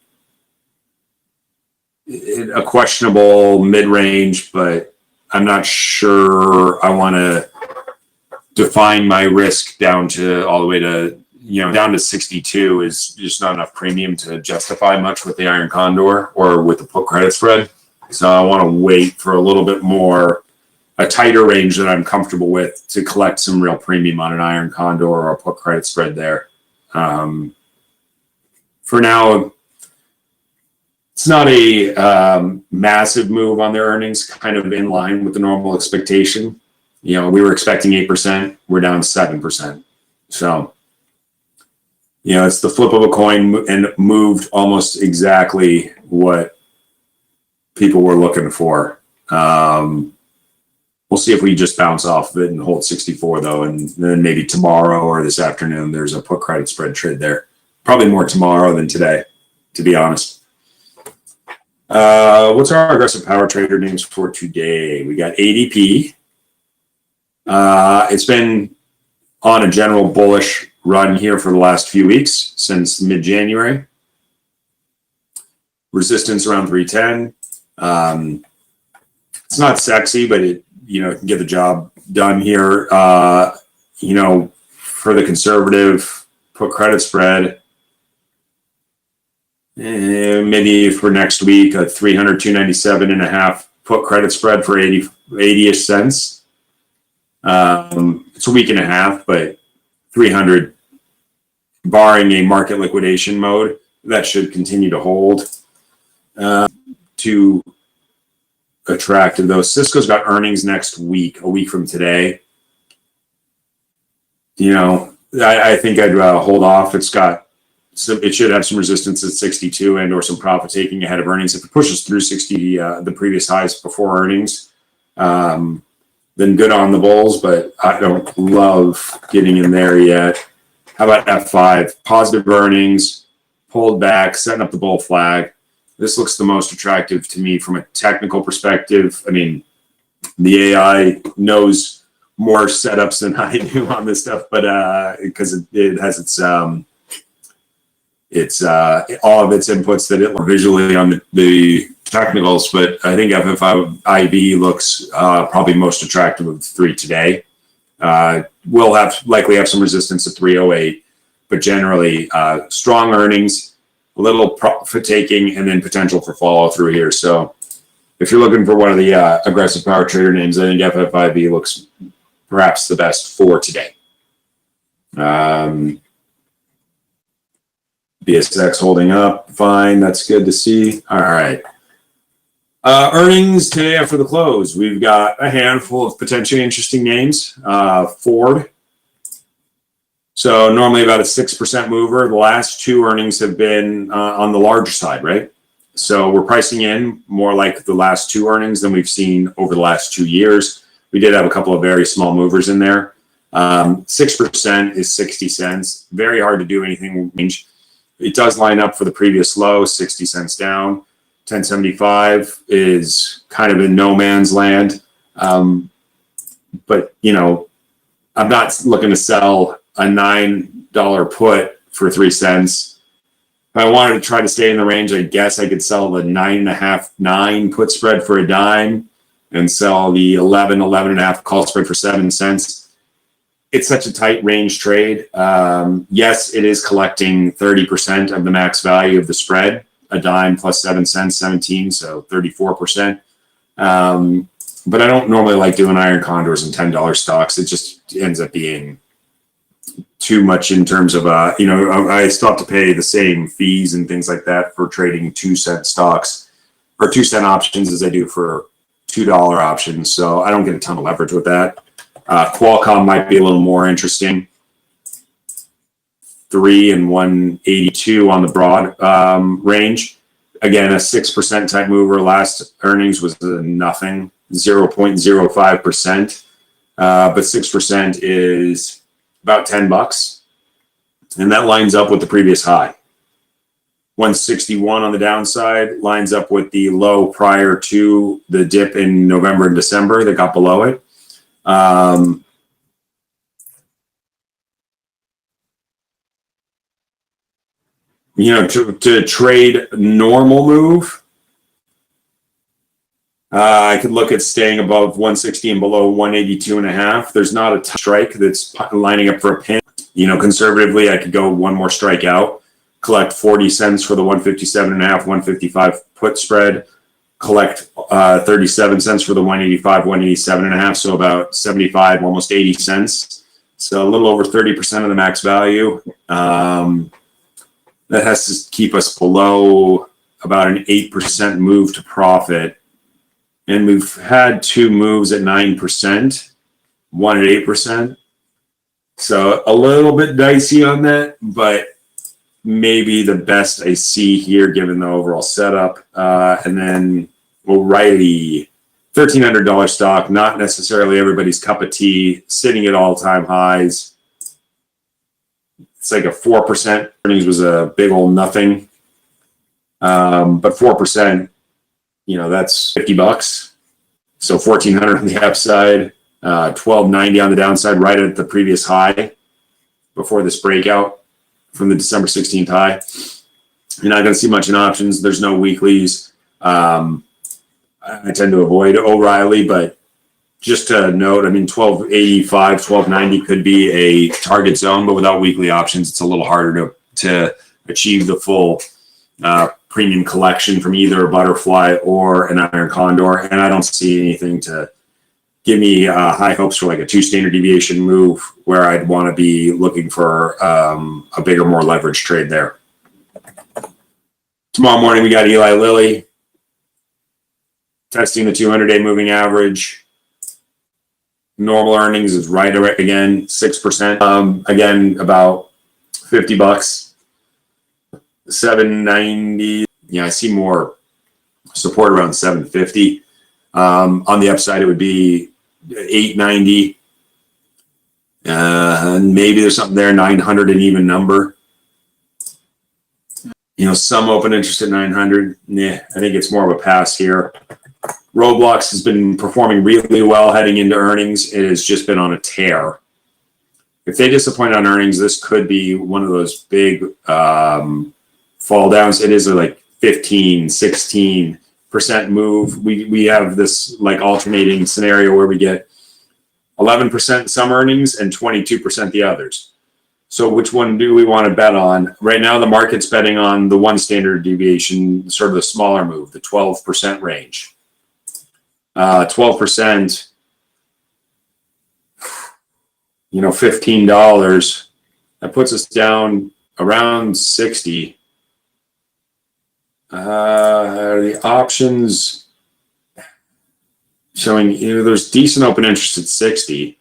questionable mid-range, but I'm not sure I want to define my risk down to all the way to, down to 62 is just not enough premium to justify much with the iron condor or with the put credit spread. So I want to wait for a little bit more, a tighter range that I'm comfortable with to collect some real premium on an iron condor or a put credit spread there. For now, it's not a massive move on their earnings, kind of in line with the normal expectation. We were expecting 8%, we're down 7%. So, it's the flip of a coin and moved almost exactly what people were looking for. We'll see if we just bounce off of it and hold 64, though, and then maybe tomorrow or this afternoon, there's a put credit spread trade there. Probably more tomorrow than today, to be honest. What's our aggressive power trader names for today? We got ADP. It's been on a general bullish run here for the last few weeks since mid-January. Resistance around 310. It's not sexy, but it can get the job done here. For the conservative put credit spread. Maybe for next week, a 300, 297 and a half put credit spread for 80-ish cents. It's a week and a half, but 300, barring a market liquidation mode, that should continue to hold. Too attractive, though. Cisco's got earnings next week, a week from today. I think I'd hold off. It should have some resistance at 62 and or some profit taking ahead of earnings. If it pushes through 60, the previous highs before earnings, then good on the bulls, but I don't love getting in there yet. How about F5? Positive earnings, pulled back, setting up the bull flag. This looks the most attractive to me from a technical perspective. I mean, the AI knows more setups than I do on this stuff, but because it has its all of its inputs that it visually on the technicals, but I think FFIB looks probably most attractive of the three today. We'll likely have some resistance at 308, but generally strong earnings, a little profit taking, and then potential for follow through here. So if you're looking for one of the aggressive power trader names, I think FFIB looks perhaps the best for today. BSX holding up fine. That's good to see. All right. Earnings today after the close. We've got a handful of potentially interesting names. Ford. So normally about a 6% mover. The last two earnings have been on the larger side, right? So we're pricing in more like the last two earnings than we've seen over the last 2 years. We did have a couple of very small movers in there. 6% is 60 cents. Very hard to do anything. It does line up for the previous low, 60 cents down. 1075 is kind of in no man's land. But, you know, I'm not looking to sell a $9 put for 3 cents. If I wanted to try to stay in the range, I guess I could sell the 9.5, 9 put spread for a dime and sell the 11, 11.5 call spread for 7 cents. It's such a tight range trade. Yes, it is collecting 30% of the max value of the spread, a dime plus 7 cents, 17, so 34%. But I don't normally like doing iron condors and $10 stocks. It just ends up being too much in terms of, you know, I still have to pay the same fees and things like that for trading 2-cent stocks or 2-cent options as I do for $2 options. So I don't get a ton of leverage with that. Qualcomm might be a little more interesting. 3 and 182 on the broad range. Again, a 6% type mover. Last earnings was nothing, 0.05%. But 6% is about $10. And that lines up with the previous high. 161 on the downside lines up with the low prior to the dip in November and December that got below it. You know, to trade normal move, I could look at staying above 160 and below 182.5. There's not a strike that's lining up for a pin. You know, conservatively, I could go one more strike out, collect 40 cents for the 157.5, 155 put spread, collect 37 cents for the 185, 187.5, so about 75, almost 80 cents. So a little over 30% of the max value. That has to keep us below about an 8% move to profit. And we've had 2 moves at 9%, one at 8%. So a little bit dicey on that, but maybe the best I see here given the overall setup. And then O'Reilly, $1,300 stock, not necessarily everybody's cup of tea, sitting at all-time highs. It's like a 4%. Earnings was a big old nothing. But 4%, you know, that's $50. So 1,400 on the upside, 1,290 on the downside, right at the previous high before this breakout from the December 16th high. You're not going to see much in options. There's no weeklies. I tend to avoid O'Reilly, but just to note, I mean, 1285, 1290 could be a target zone, but without weekly options, it's a little harder to achieve the full premium collection from either a butterfly or an iron condor. And I don't see anything to give me high hopes for like a 2 standard deviation move where I'd want to be looking for a bigger, more leverage trade there. Tomorrow morning, we got Eli Lilly testing the 200-day moving average. Normal earnings is right again, 6%. Again, about $50. 790. Yeah, I see more support around 750. On the upside, it would be 890. Maybe there's something there, 900, an even number. You know, some open interest at 900. Nah, I think it's more of a pass here. Roblox has been performing really well heading into earnings. It has just been on a tear. If they disappoint on earnings, this could be one of those big fall downs. It is a like 15, 16% move. We have this like alternating scenario where we get 11% some earnings and 22% the others. So which one do we want to bet on? Right now, the market's betting on the 1 standard deviation, sort of the smaller move, the 12% range. 12%, you know, $15. That puts us down around 60. The options showing, there's decent open interest at 60.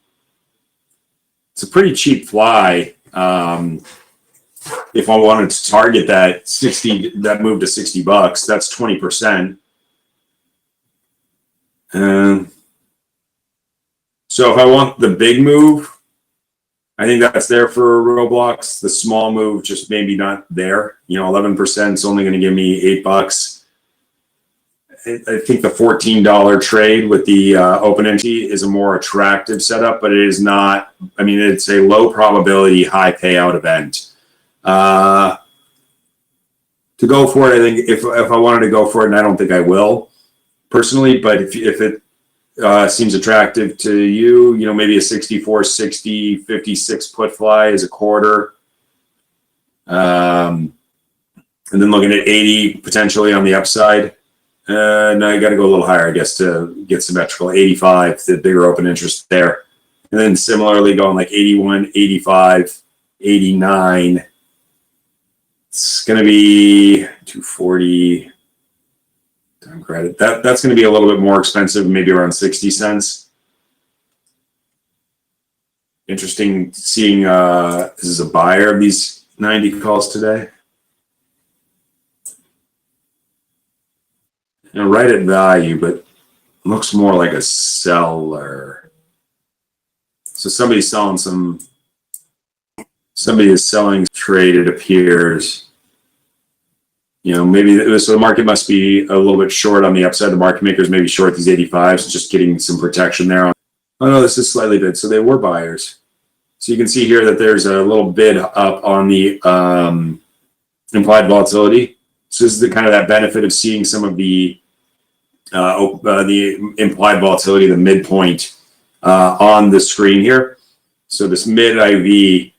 It's a pretty cheap fly. If I wanted to target that 60, that move to $60, that's 20%. So if I want the big move, I think that's there for Roblox. The small move, just maybe not there. 11% is only going to give me $8. I think the $14 trade with the open entry is a more attractive setup, but it is not. I mean, it's a low probability, high payout event. To go for it, I think if I wanted to go for it, and I don't think I will personally, but if it seems attractive to you, maybe a 64, 60, 56 put fly is a quarter. And then looking at 80 potentially on the upside. Now you got to go a little higher, I guess, to get symmetrical. 85, the bigger open interest there. And then similarly going like 81, 85, 89. It's going to be 240. Time credit. That's going to be a little bit more expensive, maybe around 60 cents. Interesting seeing this is a buyer of these 90 calls today. Right at value, but looks more like a seller. So somebody is selling trade, it appears. Maybe so the market must be a little bit short on the upside. The market makers maybe short these 85s, just getting some protection there. Oh no, this is slightly bid. So they were buyers. So you can see here that there's a little bid up on the implied volatility. So this is the kind of that benefit of seeing some of the implied volatility, the midpoint on the screen here. So this mid IV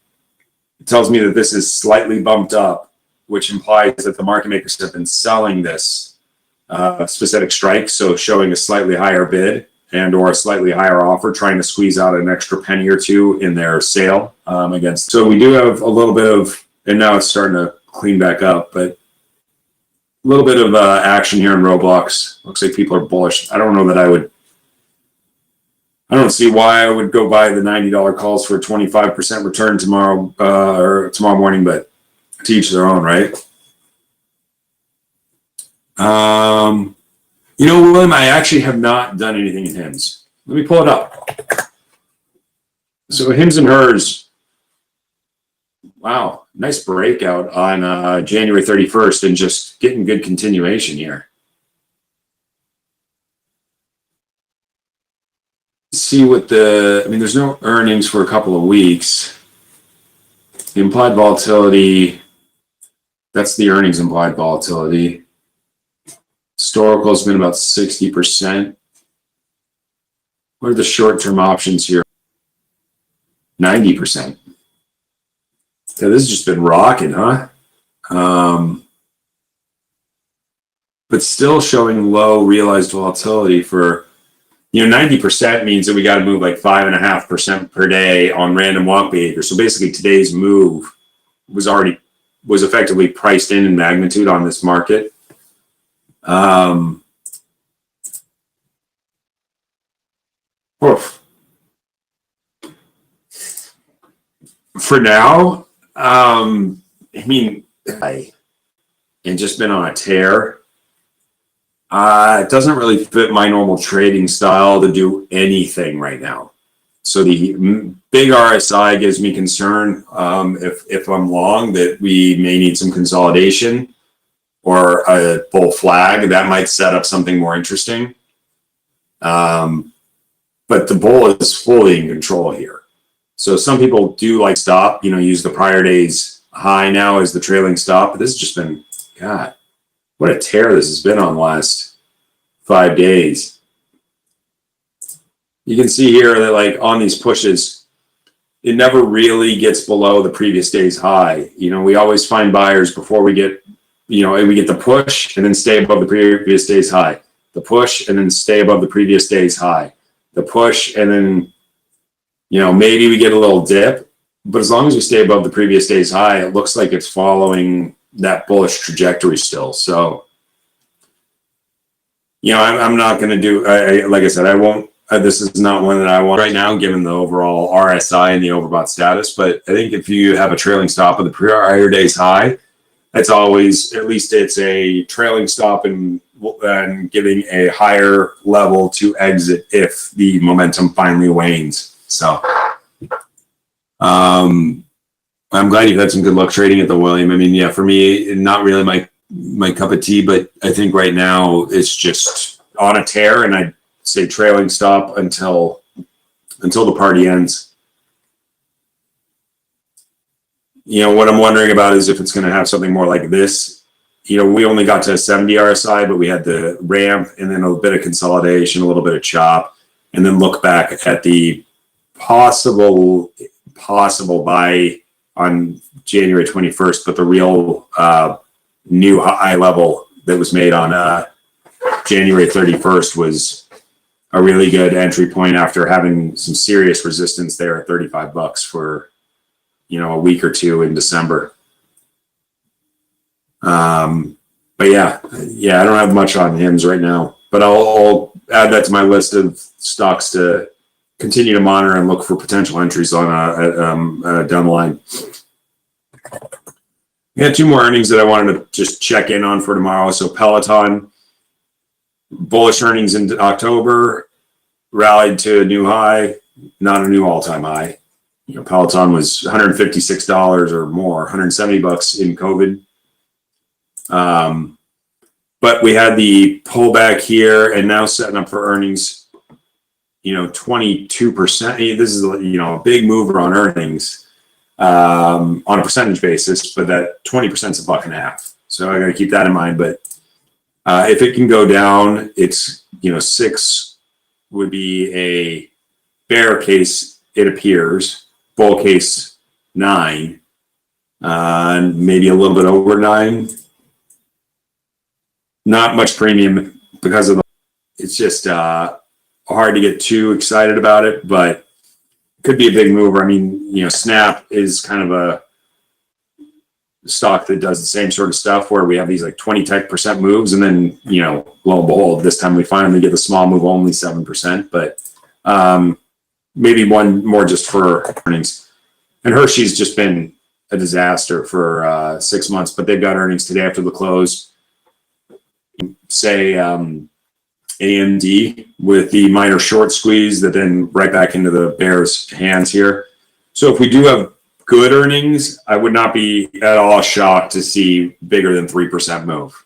tells me that this is slightly bumped up, which implies that the market makers have been selling this specific strike, so showing a slightly higher bid and or a slightly higher offer, trying to squeeze out an extra penny or two in their sale against. So we do have a little bit of, and now it's starting to clean back up, but a little bit of action here in Roblox. Looks like people are bullish. I don't know that I don't see why I would go buy the $90 calls for a 25% return tomorrow or tomorrow morning, but to each their own, right? William, I actually have not done anything in HIMS. Let me pull it up. So HIMS and hers. Wow, nice breakout on January 31st and just getting good continuation here. See what there's no earnings for a couple of weeks. The implied volatility, that's the earnings implied volatility. Historical has been about 60%. What are the short-term options here? 90%. Yeah, this has just been rocking, huh? But still showing low realized volatility for, 90% means that we got to move like 5.5% per day on random walk behavior. So basically today's move was effectively priced in magnitude on this market. For now, and just been on a tear. It doesn't really fit my normal trading style to do anything right now. So the big RSI gives me concern if I'm long that we may need some consolidation or a bull flag that might set up something more interesting. But the bull is fully in control here. So some people do like stop, use the prior day's high now as the trailing stop. But this has just been, God, what a tear this has been on the last 5 days. You can see here that like on these pushes, it never really gets below the previous day's high. We always find buyers before we get, we get the push and then stay above the previous day's high. The push and then stay above the previous day's high. The push and then, maybe we get a little dip, but as long as we stay above the previous day's high, it looks like it's following that bullish trajectory still. So, you know, I'm not going to do, like I said, I won't, this is not one that I want right now, given the overall RSI and the overbought status. But I think if you have a trailing stop of the prior day's high, that's always, at least it's a trailing stop and giving a higher level to exit if the momentum finally wanes. So, I'm glad you've had some good luck trading at the William. I mean, yeah, for me, not really my cup of tea, but I think right now it's just on a tear, and I'd say trailing stop until the party ends. You know, what I'm wondering about is if it's going to have something more like this. You know, we only got to a 70 RSI, but we had the ramp and then a bit of consolidation, a little bit of chop, and then look back at the possible buy on January 21st, but the real new high level that was made on January 31st was a really good entry point after having some serious resistance there at $35 for, you know, a week or two in December. But yeah, I don't have much on HIMS right now, but I'll add that to my list of stocks to continue to monitor and look for potential entries on down the line. We had two more earnings that I wanted to just check in on for tomorrow. So Peloton, bullish earnings in October, rallied to a new high, not a new all-time high. You know, Peloton was $156 or more, $170 in COVID. But we had the pullback here and now setting up for earnings, you know, 22%. This is, you know, a big mover on earnings on a percentage basis, but that 20% is $1.50. So I got to keep that in mind. But if it can go down, it's, you know, 6 would be a bear case, it appears. Bull case 9, and maybe a little bit over 9. Not much premium because of it's just hard to get too excited about it, but it could be a big mover. I mean, you know, Snap is kind of a stock that does the same sort of stuff where we have these like 20% moves, and then, you know, lo and behold, this time we finally get the small move, only 7%, but maybe one more just for earnings. And Hershey's just been a disaster for 6 months, but they've got earnings today after the close. Say AMD with the minor short squeeze that then right back into the bears' hands here. So if we do have good earnings, I would not be at all shocked to see bigger than 3% move.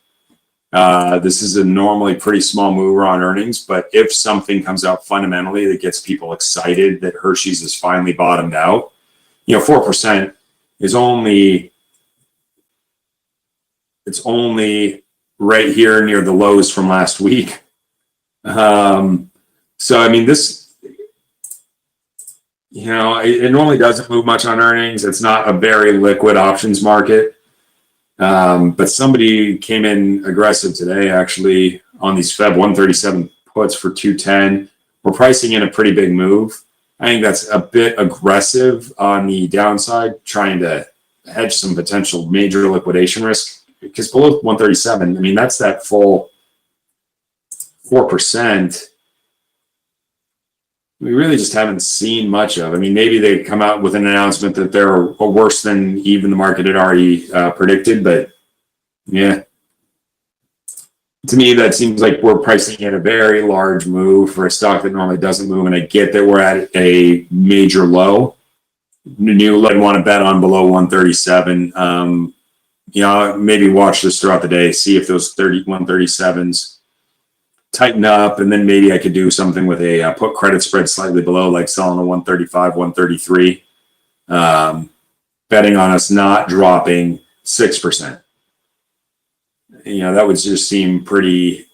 This is a normally pretty small mover on earnings, but if something comes out fundamentally that gets people excited that Hershey's has finally bottomed out, you know, 4% is only right here near the lows from last week. So, I mean, this, you know, it normally doesn't move much on earnings. It's not a very liquid options market. But somebody came in aggressive today, actually, on these Feb 137 puts for 210. We're pricing in a pretty big move. I think that's a bit aggressive on the downside, trying to hedge some potential major liquidation risk. Because below 137, I mean, that's that full 4%. We really just haven't seen much of. I mean, maybe they come out with an announcement that they're worse than even the market had already predicted, but yeah. To me, that seems like we're pricing in a very large move for a stock that normally doesn't move, and I get that we're at a major low. You would want to bet on below 137. You know, maybe watch this throughout the day, see if those 137s tighten up, and then maybe I could do something with a put credit spread slightly below, like selling a 135, 133, betting on us not dropping 6%. You know, that would just seem pretty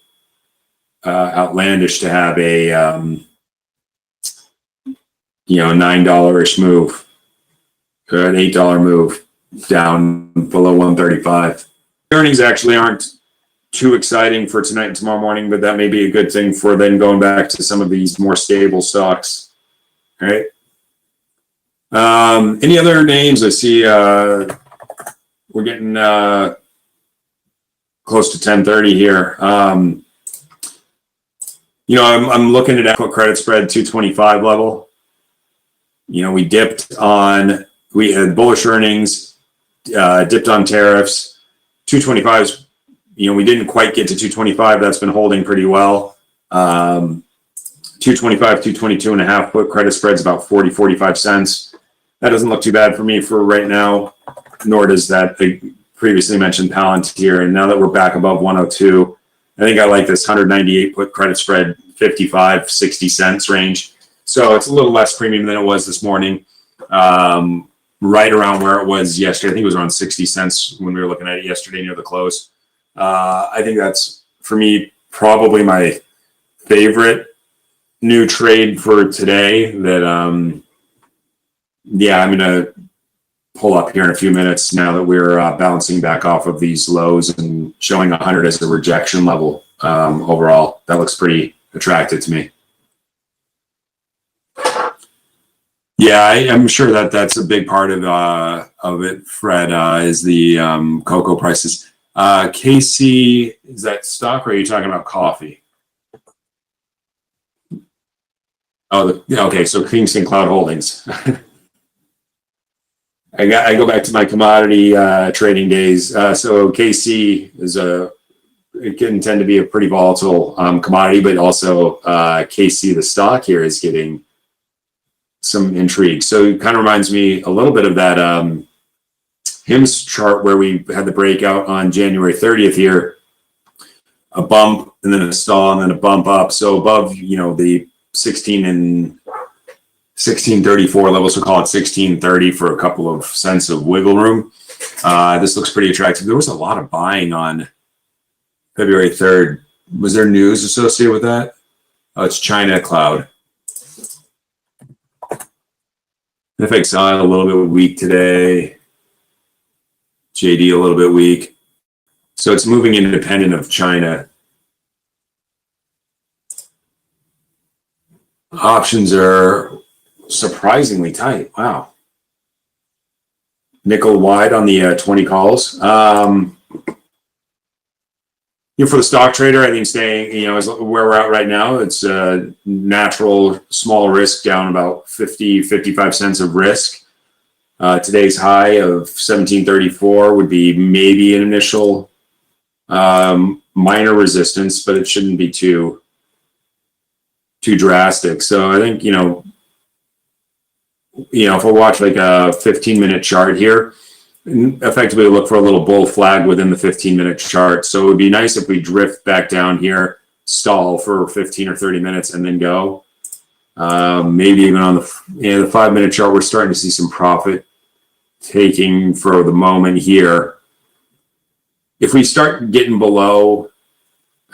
outlandish to have a, you know, $9-ish move, or an $8 move down below 135. Earnings actually aren't too exciting for tonight and tomorrow morning, but that may be a good thing for then going back to some of these more stable stocks. All right. Any other names? I see we're getting close to 10:30 here. You know, I'm looking at equity credit spread 225 level. You know, we had bullish earnings, dipped on tariffs. 225s, you know, we didn't quite get to 225. That's been holding pretty well. 225, 222 and a half put credit spreads about 40, 45 cents. That doesn't look too bad for me for right now, nor does that previously mentioned Palantir. And now that we're back above 102, I think I like this 198 put credit spread, 55, 60 cents range. So it's a little less premium than it was this morning. Right around where it was yesterday. I think it was around 60 cents when we were looking at it yesterday near the close. I think that's, for me, probably my favorite new trade for today that, yeah, I'm going to pull up here in a few minutes now that we're bouncing back off of these lows and showing 100 as a rejection level overall. That looks pretty attractive to me. Yeah, I'm sure that that's a big part of it, Fred, is the cocoa prices. KC, is that stock or are you talking about coffee? Oh, yeah, okay, so Kingston Cloud Holdings. I go back to my commodity trading days. So KC it can tend to be a pretty volatile commodity, but also KC, the stock here, is getting some intrigue. So it kind of reminds me a little bit of that HIMS chart where we had the breakout on January 30th here, a bump and then a stall and then a bump up. So above, you know, the 16 and 1634 levels, we'll call it 1630 for a couple of cents of wiggle room. This looks pretty attractive. There was a lot of buying on February 3rd. Was there news associated with that? Oh, it's China Cloud. FXI a little bit weak today. JD a little bit weak. So it's moving independent of China. Options are surprisingly tight. Wow. Nickel wide on the 20 calls. You know, for the stock trader, I think staying, you know, is where we're at right now. It's a natural small risk down about 50, 55 cents of risk. Today's high of 1734 would be maybe an initial minor resistance, but it shouldn't be too drastic. So I think, you know, if we watch like a 15-minute chart here, effectively look for a little bull flag within the 15-minute chart. So it would be nice if we drift back down here, stall for 15 or 30 minutes, and then go. Maybe even on the 5-minute chart, we're starting to see some profit taking for the moment here. If we start getting below,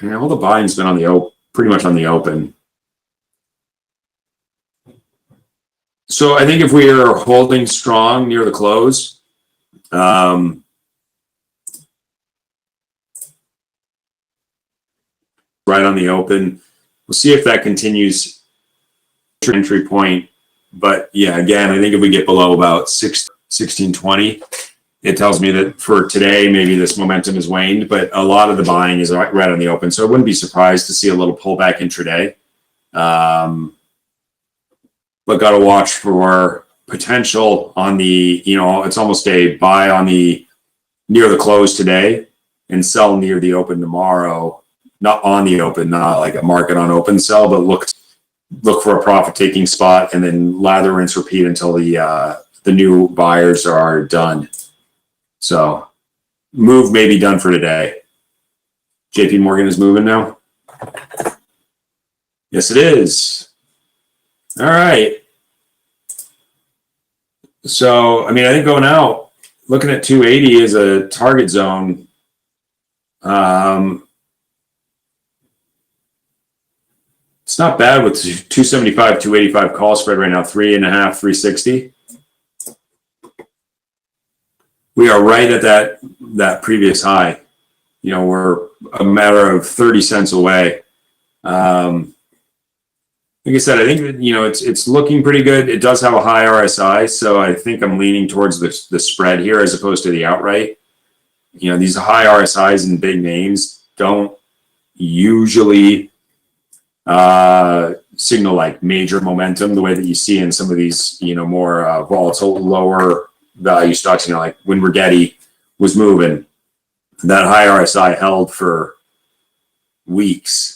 you know, all the buying's been on the pretty much on the open. So I think if we are holding strong near the close, right on the open, we'll see if that continues entry point. But yeah, again, I think if we get below about 1620, it tells me that for today, maybe this momentum has waned, but a lot of the buying is right on the open. So I wouldn't be surprised to see a little pullback intraday. But got to watch for potential on the, you know, it's almost a buy on the near the close today and sell near the open tomorrow. Not on the open, not like a market on open sell, but look for a profit taking spot and then lather, rinse, repeat until the new buyers are done. So move may be done for today. JP Morgan is moving now. Yes, it is. All right. So, I mean, I think going out, looking at 280 as a target zone. It's not bad with 275, 285 call spread right now, 3.5, 360. We are right at that previous high. You know, we're a matter of 30 cents away. like I said, I think that, it's looking pretty good. It does have a high RSI, so I think I'm leaning towards the spread here as opposed to the outright. These high RSIs and big names don't usually signal like major momentum the way that you see in some of these, more volatile, lower value stocks. Like when Rigetti was moving, that high RSI held for weeks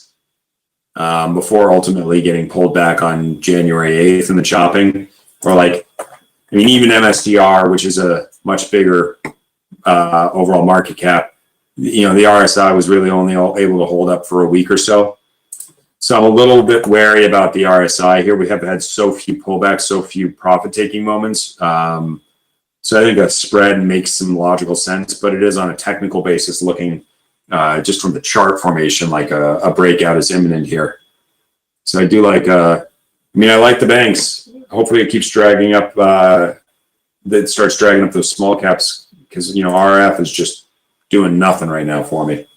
before ultimately getting pulled back on January 8th in the chopping. Or like, even MSTR, which is a much bigger overall market cap, the RSI was really only able to hold up for a week or so. So I'm a little bit wary about the RSI here. We have had so few pullbacks, so few profit-taking moments. So I think a spread makes some logical sense, but it is on a technical basis looking just from the chart formation like a breakout is imminent here. So I do like, I like the banks. Hopefully it keeps dragging up, that starts dragging up those small caps because, RF is just doing nothing right now for me.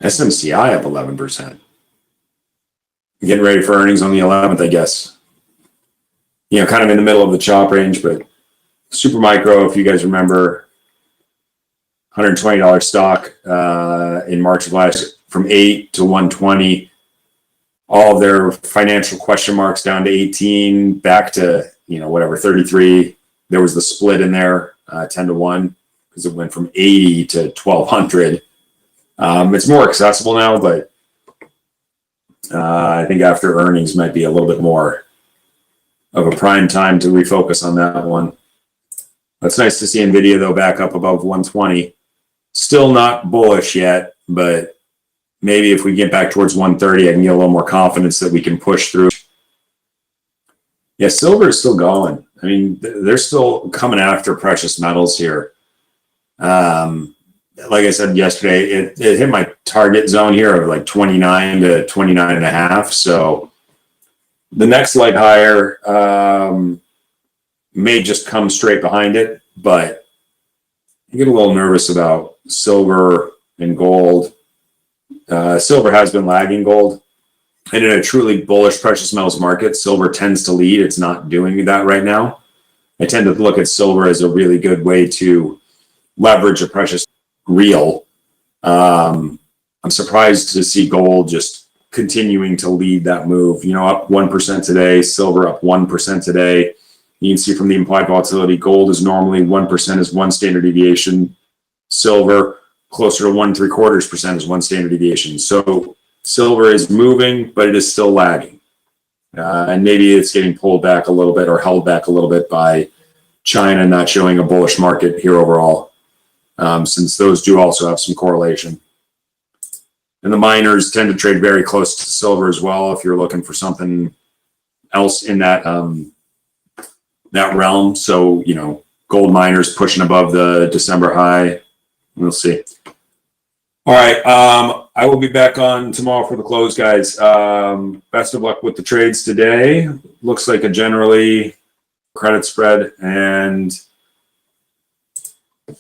SMCI up 11%. Getting ready for earnings on the 11th, I guess. Kind of in the middle of the chop range, but Super Micro, if you guys remember, $120 stock in March of last year, from 8 to 120. All of their financial question marks down to 18, back to, 33. There was the split in there, 10 to 1, because it went from 80 to 1200. It's more accessible now, but I think after earnings might be a little bit more of a prime time to refocus on that one. It's nice to see NVIDIA, though, back up above 120. Still not bullish yet, but maybe if we get back towards 130, I can get a little more confidence that we can push through. Yeah, silver is still going. They're still coming after precious metals here. Like I said yesterday, it hit my target zone here of like 29 to 29 and a half. So the next leg higher may just come straight behind it, but I get a little nervous about silver and gold. Silver has been lagging gold. And in a truly bullish precious metals market, silver tends to lead. It's not doing that right now. I tend to look at silver as a really good way to leverage a precious real. I'm surprised to see gold just continuing to lead that move. Up 1% today, silver up 1% today. You can see from the implied volatility, gold is normally 1% is one standard deviation. Silver closer to 1.75% is one standard deviation. So silver is moving, but it is still lagging. And maybe it's getting pulled back a little bit or held back a little bit by China not showing a bullish market here overall, since those do also have some correlation. And the miners tend to trade very close to silver as well if you're looking for something else in that that realm. So, gold miners pushing above the December high. We'll see. All right. I will be back on tomorrow for the close, guys. Best of luck with the trades today. Looks like a generally credit spread, and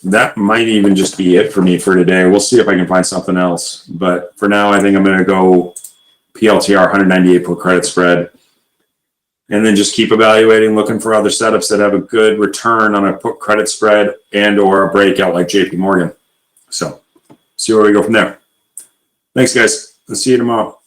that might even just be it for me for today. We'll see if I can find something else. But for now, I think I'm going to go PLTR 198 put credit spread, and then just keep evaluating, looking for other setups that have a good return on a put credit spread and or a breakout like JP Morgan. So see where we go from there. Thanks, guys. I'll see you tomorrow.